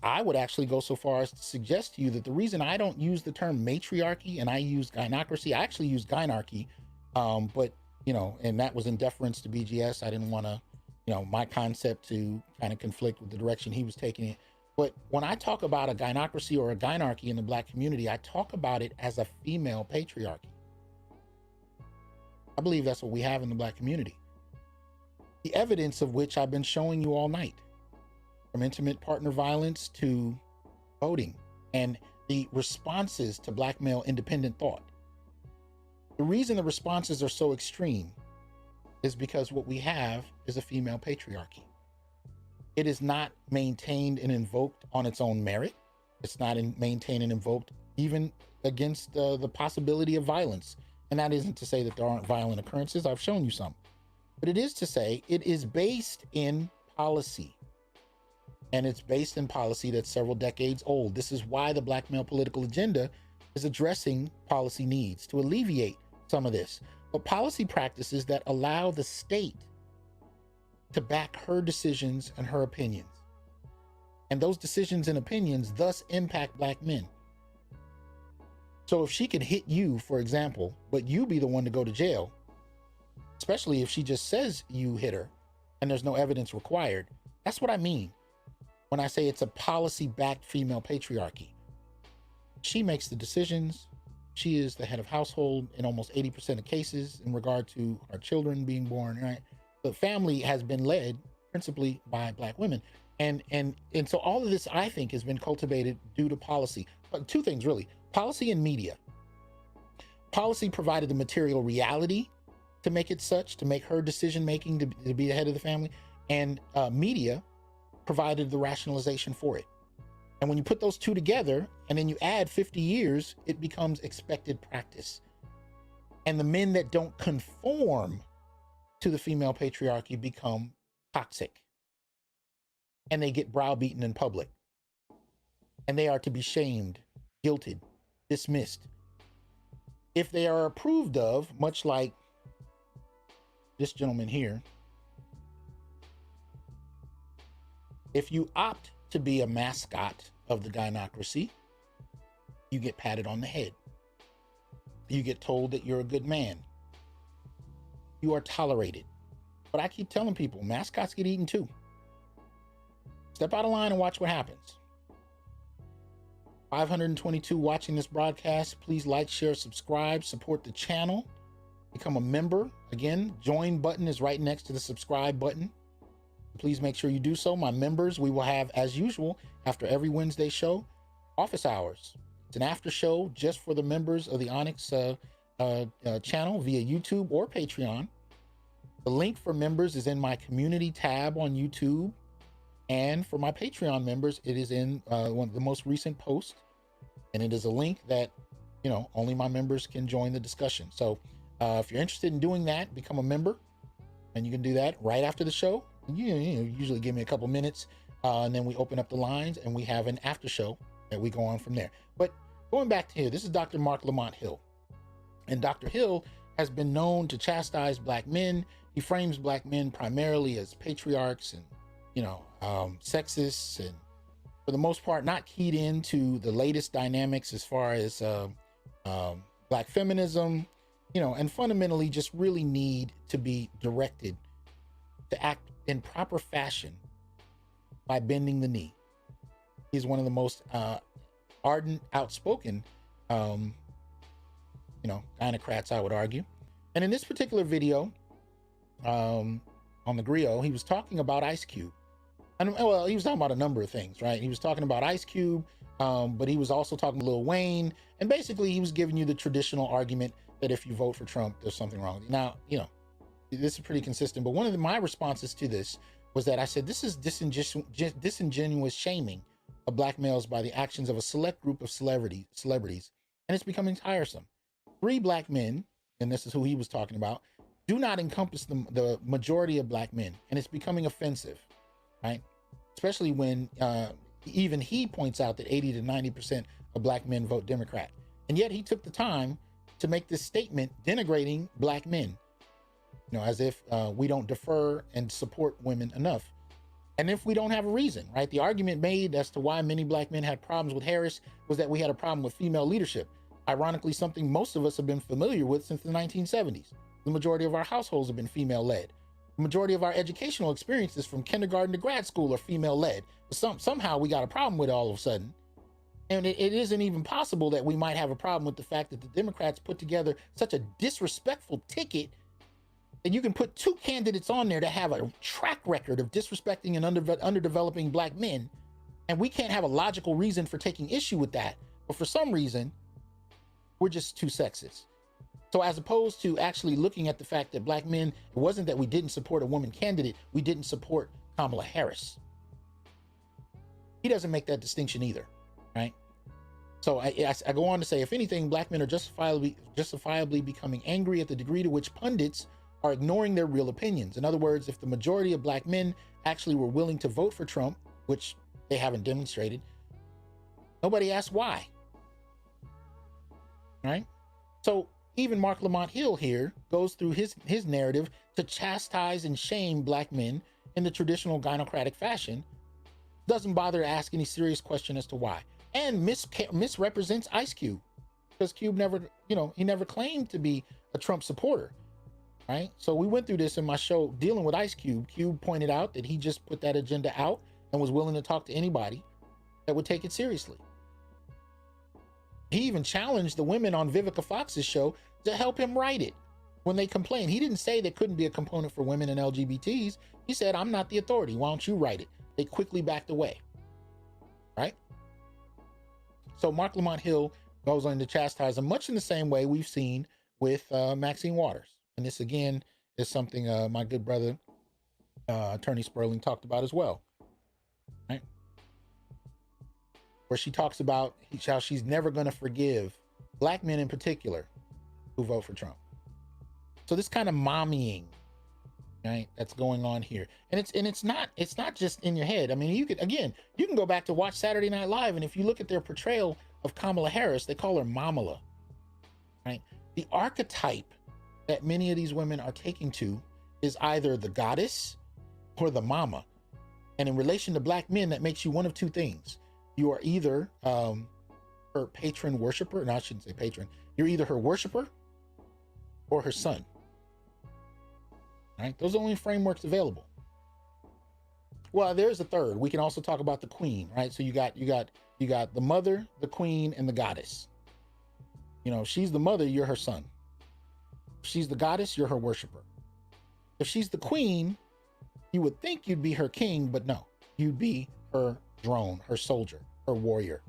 I would actually go so far as to suggest to you that the reason I don't use the term matriarchy and I use gynocracy, I actually use gynarchy, but, you know, and that was in deference to BGS. I didn't want to, you know, my concept to kind of conflict with the direction he was taking it. But when I talk about a gynocracy or a gynarchy in the Black community, I talk about it as a female patriarchy. I believe that's what we have in the Black community. The evidence of which I've been showing you all night, from intimate partner violence to voting and the responses to Black male independent thought. The reason the responses are so extreme is because what we have is a female patriarchy. It is not maintained and invoked on its own merit. It's not maintained and invoked even against the possibility of violence. And that isn't to say that there aren't violent occurrences. I've shown you some. But it is to say it is based in policy. And it's based in policy that's several decades old. This is why the Black male political agenda is addressing policy needs to alleviate some of this. But policy practices that allow the state to back her decisions and her opinions. And those decisions and opinions thus impact Black men. So if she can hit you, for example, but you be the one to go to jail, especially if she just says you hit her and there's no evidence required, that's what I mean when I say it's a policy-backed female patriarchy. She makes the decisions. She is the head of household in almost 80% of cases in regard to our children being born, right? The family has been led principally by Black women. And so all of this, I think, has been cultivated due to policy. But two things, really. Policy and media. Policy provided the material reality to make it such, to make her decision-making to be the head of the family. And media provided the rationalization for it. And when you put those two together and then you add 50 years, it becomes expected practice. And the men that don't conform to the female patriarchy become toxic. And they get browbeaten in public. And they are to be shamed, guilted, dismissed. If they are approved of, much like this gentleman here, if you opt to be a mascot of the gynocracy, you get patted on the head. You get told that you're a good man. You are tolerated. But I keep telling people, mascots get eaten too. Step out of line and watch what happens. 522 watching this broadcast. Please like, share, subscribe, support the channel, become a member. Again, join button is right next to the subscribe button. Please make sure you do so. My members, we will have, as usual, after every Wednesday show, office hours. It's an after show just for the members of the Onyx channel via YouTube or Patreon. The link for members is in my community tab on YouTube. And for my Patreon members, it is in one of the most recent posts. And it is a link that, you know, only my members can join the discussion. So if you're interested in doing that, become a member. And you can do that right after the show. You usually give me a couple minutes, and then we open up the lines and we have an after show that we go on from there. But going back to here, this is Dr. Mark Lamont Hill. And Dr. Hill has been known to chastise Black men. He frames Black men primarily as patriarchs and, you know, sexists, and for the most part, not keyed into the latest dynamics as far as Black feminism, you know, and fundamentally just really need to be directed to act in proper fashion by bending the knee. He's one of the most ardent, outspoken, gynocrats, I would argue. And in this particular video, on the griot, he was talking about Ice Cube. And well, he was talking about a number of things, right? He was talking about Ice Cube, but he was also talking to Lil Wayne, and basically he was giving you the traditional argument that if you vote for Trump, there's something wrong with you. Now, you know, this is pretty consistent, but one of my responses to this was that I said, this is disingenuous shaming of black males by the actions of a select group of celebrities, and it's becoming tiresome. 3 black men, and this is who he was talking about, do not encompass the majority of black men, and it's becoming offensive, right? Especially when even he points out that 80 to 90% of black men vote Democrat. And yet he took the time to make this statement denigrating black men, you know, as if we don't defer and support women enough. And if we don't have a reason, right? The argument made as to why many black men had problems with Harris was that we had a problem with female leadership. Ironically, something most of us have been familiar with since the 1970s. The majority of our households have been female-led. The majority of our educational experiences from kindergarten to grad school are female-led. But somehow we got a problem with it all of a sudden. And it isn't even possible that we might have a problem with the fact that the Democrats put together such a disrespectful ticket that you can put 2 candidates on there that have a track record of disrespecting and underdeveloping black men. And we can't have a logical reason for taking issue with that. But for some reason, we're just too sexist. So as opposed to actually looking at the fact that black men, it wasn't that we didn't support a woman candidate, we didn't support Kamala Harris. He doesn't make that distinction either, right? So I go on to say, if anything, black men are justifiably becoming angry at the degree to which pundits are ignoring their real opinions. In other words, if the majority of black men actually were willing to vote for Trump, which they haven't demonstrated, nobody asked why, right? So even Mark Lamont Hill here goes through his narrative to chastise and shame black men in the traditional gynocratic fashion, doesn't bother to ask any serious question as to why, and misrepresents Ice Cube, because Cube never, you know, he never claimed to be a Trump supporter, right? So we went through this in my show dealing with Ice Cube. Cube pointed out that he just put that agenda out and was willing to talk to anybody that would take it seriously. He even challenged the women on Vivica Fox's show to help him write it when they complained. He didn't say there couldn't be a component for women and LGBTs. He said, I'm not the authority. Why don't you write it? They quickly backed away, right? So Mark Lamont Hill goes on to chastise him much in the same way we've seen with Maxine Waters. And this, again, is something my good brother, Attorney Sperling, talked about as well, right? Where she talks about how she's never going to forgive black men in particular who vote for Trump. So this kind of mommying, right, that's going on here, and it's not just in your head. I mean, you can go back to watch Saturday Night Live, and if you look at their portrayal of Kamala Harris, they call her Mamala, right? The archetype that many of these women are taking to is either the goddess or the mama, and in relation to black men, that makes you one of 2 things. You are either her patron worshiper. No, I shouldn't say patron. You're either her worshiper or her son. Right? Those are the only frameworks available. Well, there's a third. We can also talk about the queen, right? So you got the mother, the queen, and the goddess. You know, if she's the mother, you're her son. If she's the goddess, you're her worshiper. If she's the queen, you would think you'd be her king, but no, you'd be her drone, her soldier, her warrior.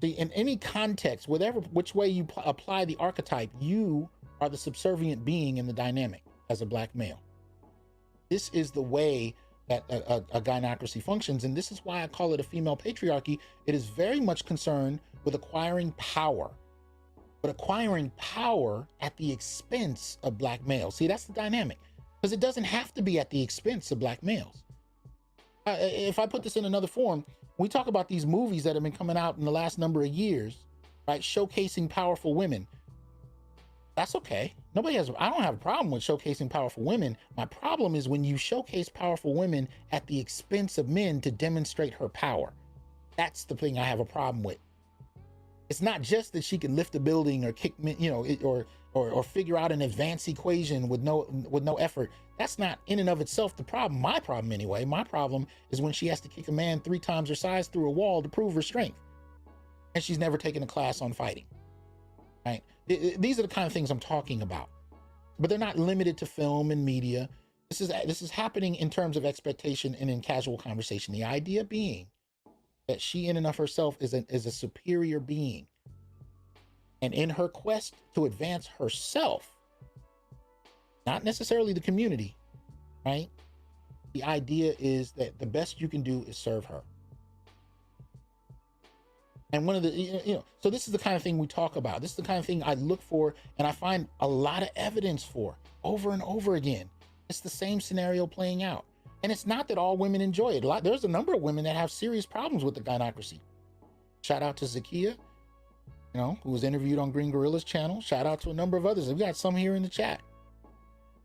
See, in any context, which way you apply the archetype, you are the subservient being in the dynamic as a black male. This is the way that a gynocracy functions, and this is why I call it a female patriarchy. It is very much concerned with acquiring power, but acquiring power at the expense of black males. See, that's the dynamic, because it doesn't have to be at the expense of black males. If I put this in another form, we talk about these movies that have been coming out in the last number of years, right, showcasing powerful women. That's okay. I don't have a problem with showcasing powerful women. My problem is when you showcase powerful women at the expense of men to demonstrate her power. That's the thing I have a problem with. It's not just that she can lift a building or kick, you know, or figure out an advanced equation with no effort. That's not in and of itself the problem. My problem anyway. My problem is when she has to kick a man 3 times her size through a wall to prove her strength, and she's never taken a class on fighting. Right? These are the kind of things I'm talking about, but they're not limited to film and media. This is happening in terms of expectation and in casual conversation. The idea being that she in and of herself is a superior being. And in her quest to advance herself, not necessarily the community, right? The idea is that the best you can do is serve her. And one of the, so this is the kind of thing we talk about. This is the kind of thing I look for and I find a lot of evidence for over and over again. It's the same scenario playing out. And it's not that all women enjoy it. There's a number of women that have serious problems with the gynocracy. Shout out to Zakia, who was interviewed on Green Gorilla's channel. Shout out to a number of others. We got some here in the chat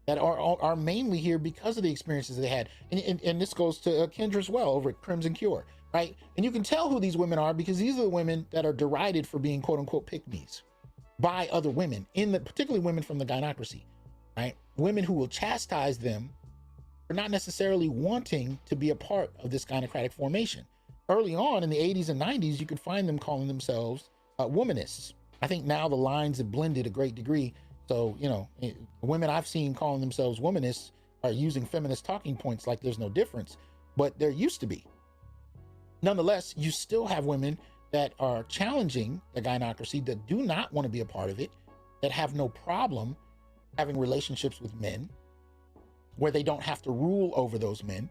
that are mainly here because of the experiences they had. And this goes to Kendra as well over at Crimson Cure, right? And you can tell who these women are because these are the women that are derided for being quote unquote pick-me's by other women, particularly women from the gynocracy, right? Women who will chastise them for not necessarily wanting to be a part of this gynocratic formation. Early on in the 80s and 90s, you could find them calling themselves womanists. I think now the lines have blended a great degree. So, women I've seen calling themselves womanists are using feminist talking points like there's no difference, but there used to be. Nonetheless, you still have women that are challenging the gynocracy, that do not want to be a part of it, that have no problem having relationships with men where they don't have to rule over those men.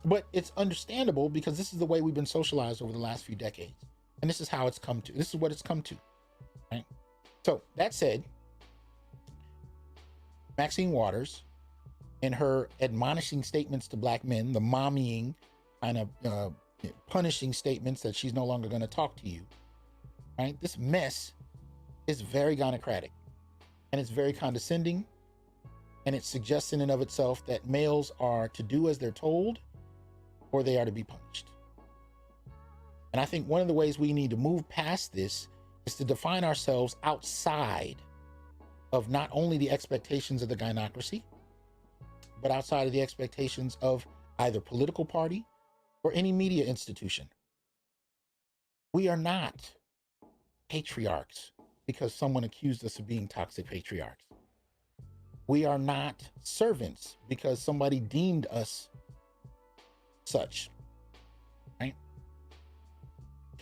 But it's understandable because this is the way we've been socialized over the last few decades. And this is how it's come to. This is what it's come to, right? So that said, Maxine Waters, in her admonishing statements to Black men, the mommying kind of punishing statements that she's no longer going to talk to you, right? This mess is very gynocratic and it's very condescending, and it suggests in and of itself that males are to do as they're told or they are to be punished. And I think one of the ways we need to move past this is to define ourselves outside of not only the expectations of the gynocracy, but outside of the expectations of either political party or any media institution. We are not patriarchs because someone accused us of being toxic patriarchs. We are not servants because somebody deemed us such, right?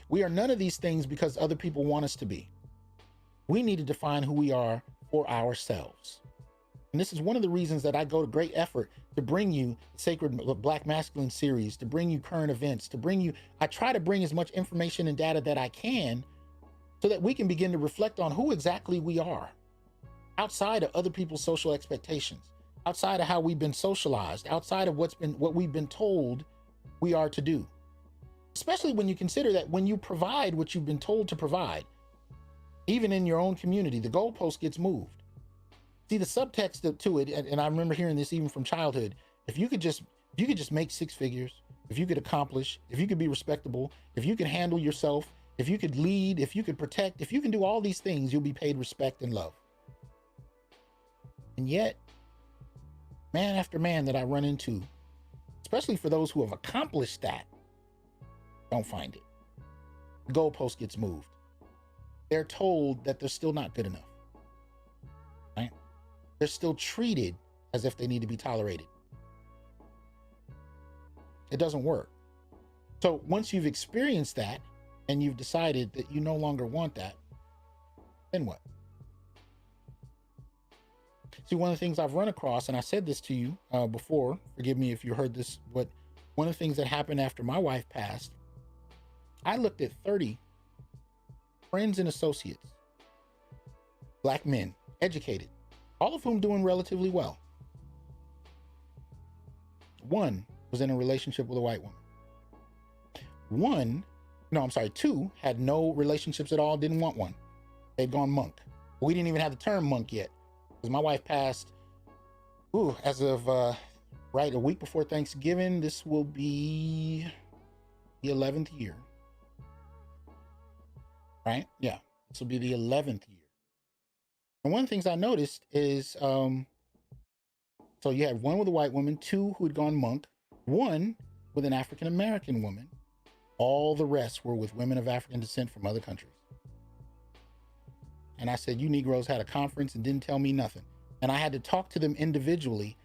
We are none of these things because other people want us to be. We need to define who we are for ourselves. And this is one of the reasons that I go to great effort to bring you Sacred Black Masculine series, to bring you current events, I try to bring as much information and data that I can so that we can begin to reflect on who exactly we are outside of other people's social expectations, outside of how we've been socialized, outside of what we've been told we are to do. Especially when you consider that when you provide what you've been told to provide, even in your own community, the goalpost gets moved. See, the subtext to it, and I remember hearing this even from childhood, if you could just make six figures, if you could accomplish, if you could be respectable, if you could handle yourself, if you could lead, if you could protect, if you can do all these things, you'll be paid respect and love. And yet, man after man that I run into, especially for those who have accomplished that, don't find it. The goalpost gets moved. They're told that they're still not good enough, right? They're still treated as if they need to be tolerated. It doesn't work. So once you've experienced that and you've decided that you no longer want that, then what? See, one of the things I've run across, and I said this to you before, forgive me if you heard this, but one of the things that happened after my wife passed, I looked at 30 friends and associates, Black men, educated, all of whom doing relatively well. One was in a relationship with a white woman. Two had no relationships at all, didn't want one. They'd gone monk. We didn't even have the term monk yet, because my wife passed, as of a week before Thanksgiving. This will be the 11th year. Right? Yeah, this will be the 11th year. And one of the things I noticed is, so you had one with a white woman, two who had gone monk, one with an African-American woman. All the rest were with women of African descent from other countries. And I said, you Negroes had a conference and didn't tell me nothing. And I had to talk to them individually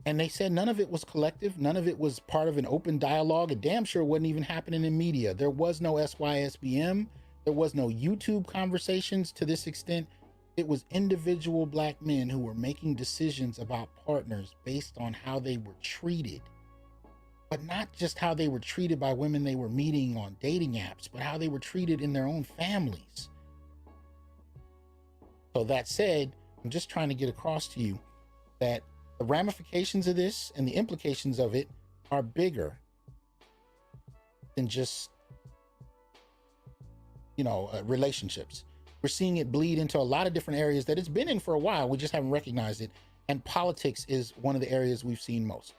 And they said none of it was collective. None of it was part of an open dialogue. It damn sure wasn't even happening in media. There was no SYSBM. There was no YouTube conversations to this extent. It was individual black men who were making decisions about partners based on how they were treated. But not just how they were treated by women they were meeting on dating apps, but how they were treated in their own families. So that said, I'm just trying to get across to you that the ramifications of this and the implications of it are bigger than just, relationships. We're seeing it bleed into a lot of different areas that it's been in for a while. We just haven't recognized it. And politics is one of the areas we've seen most.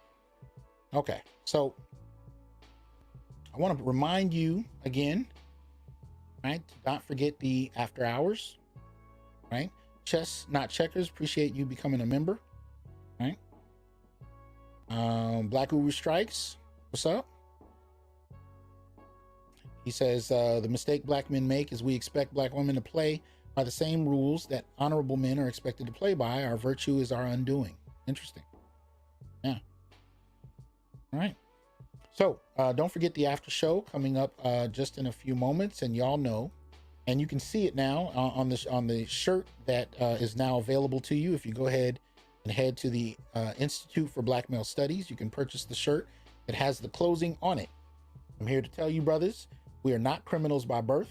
Okay, so I want to remind you again, right? To not forget the after hours, right? Chess, not checkers. Appreciate you becoming a member. Right. Black Guru Strikes. What's up? He says the mistake black men make is we expect black women to play by the same rules that honorable men are expected to play by. Our virtue is our undoing. Interesting. Yeah. All right. So don't forget the after show coming up just in a few moments, and y'all know, and you can see it now on the shirt that is now available to you. If you go ahead and head to the Institute for Black Male Studies, you can purchase the shirt that has the closing on it. I'm here to tell you, brothers, we are not criminals by birth,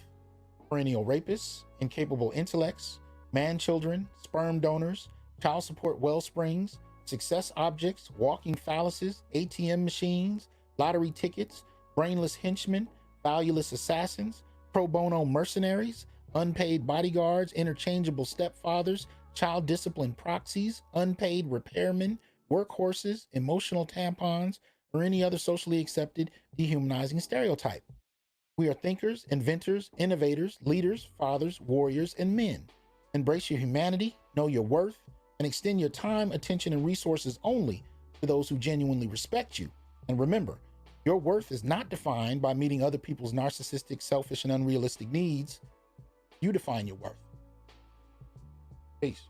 perennial rapists, incapable intellects, man children, sperm donors, child support wellsprings, success objects, walking phalluses, ATM machines, lottery tickets, brainless henchmen, valueless assassins, pro bono mercenaries, unpaid bodyguards, interchangeable stepfathers, child discipline proxies, unpaid repairmen, workhorses, emotional tampons, or any other socially accepted dehumanizing stereotype. We are thinkers, inventors, innovators, leaders, fathers, warriors, and men. Embrace your humanity, know your worth, and extend your time, attention, and resources only to those who genuinely respect you. And remember, your worth is not defined by meeting other people's narcissistic, selfish, and unrealistic needs. You define your worth. Peace.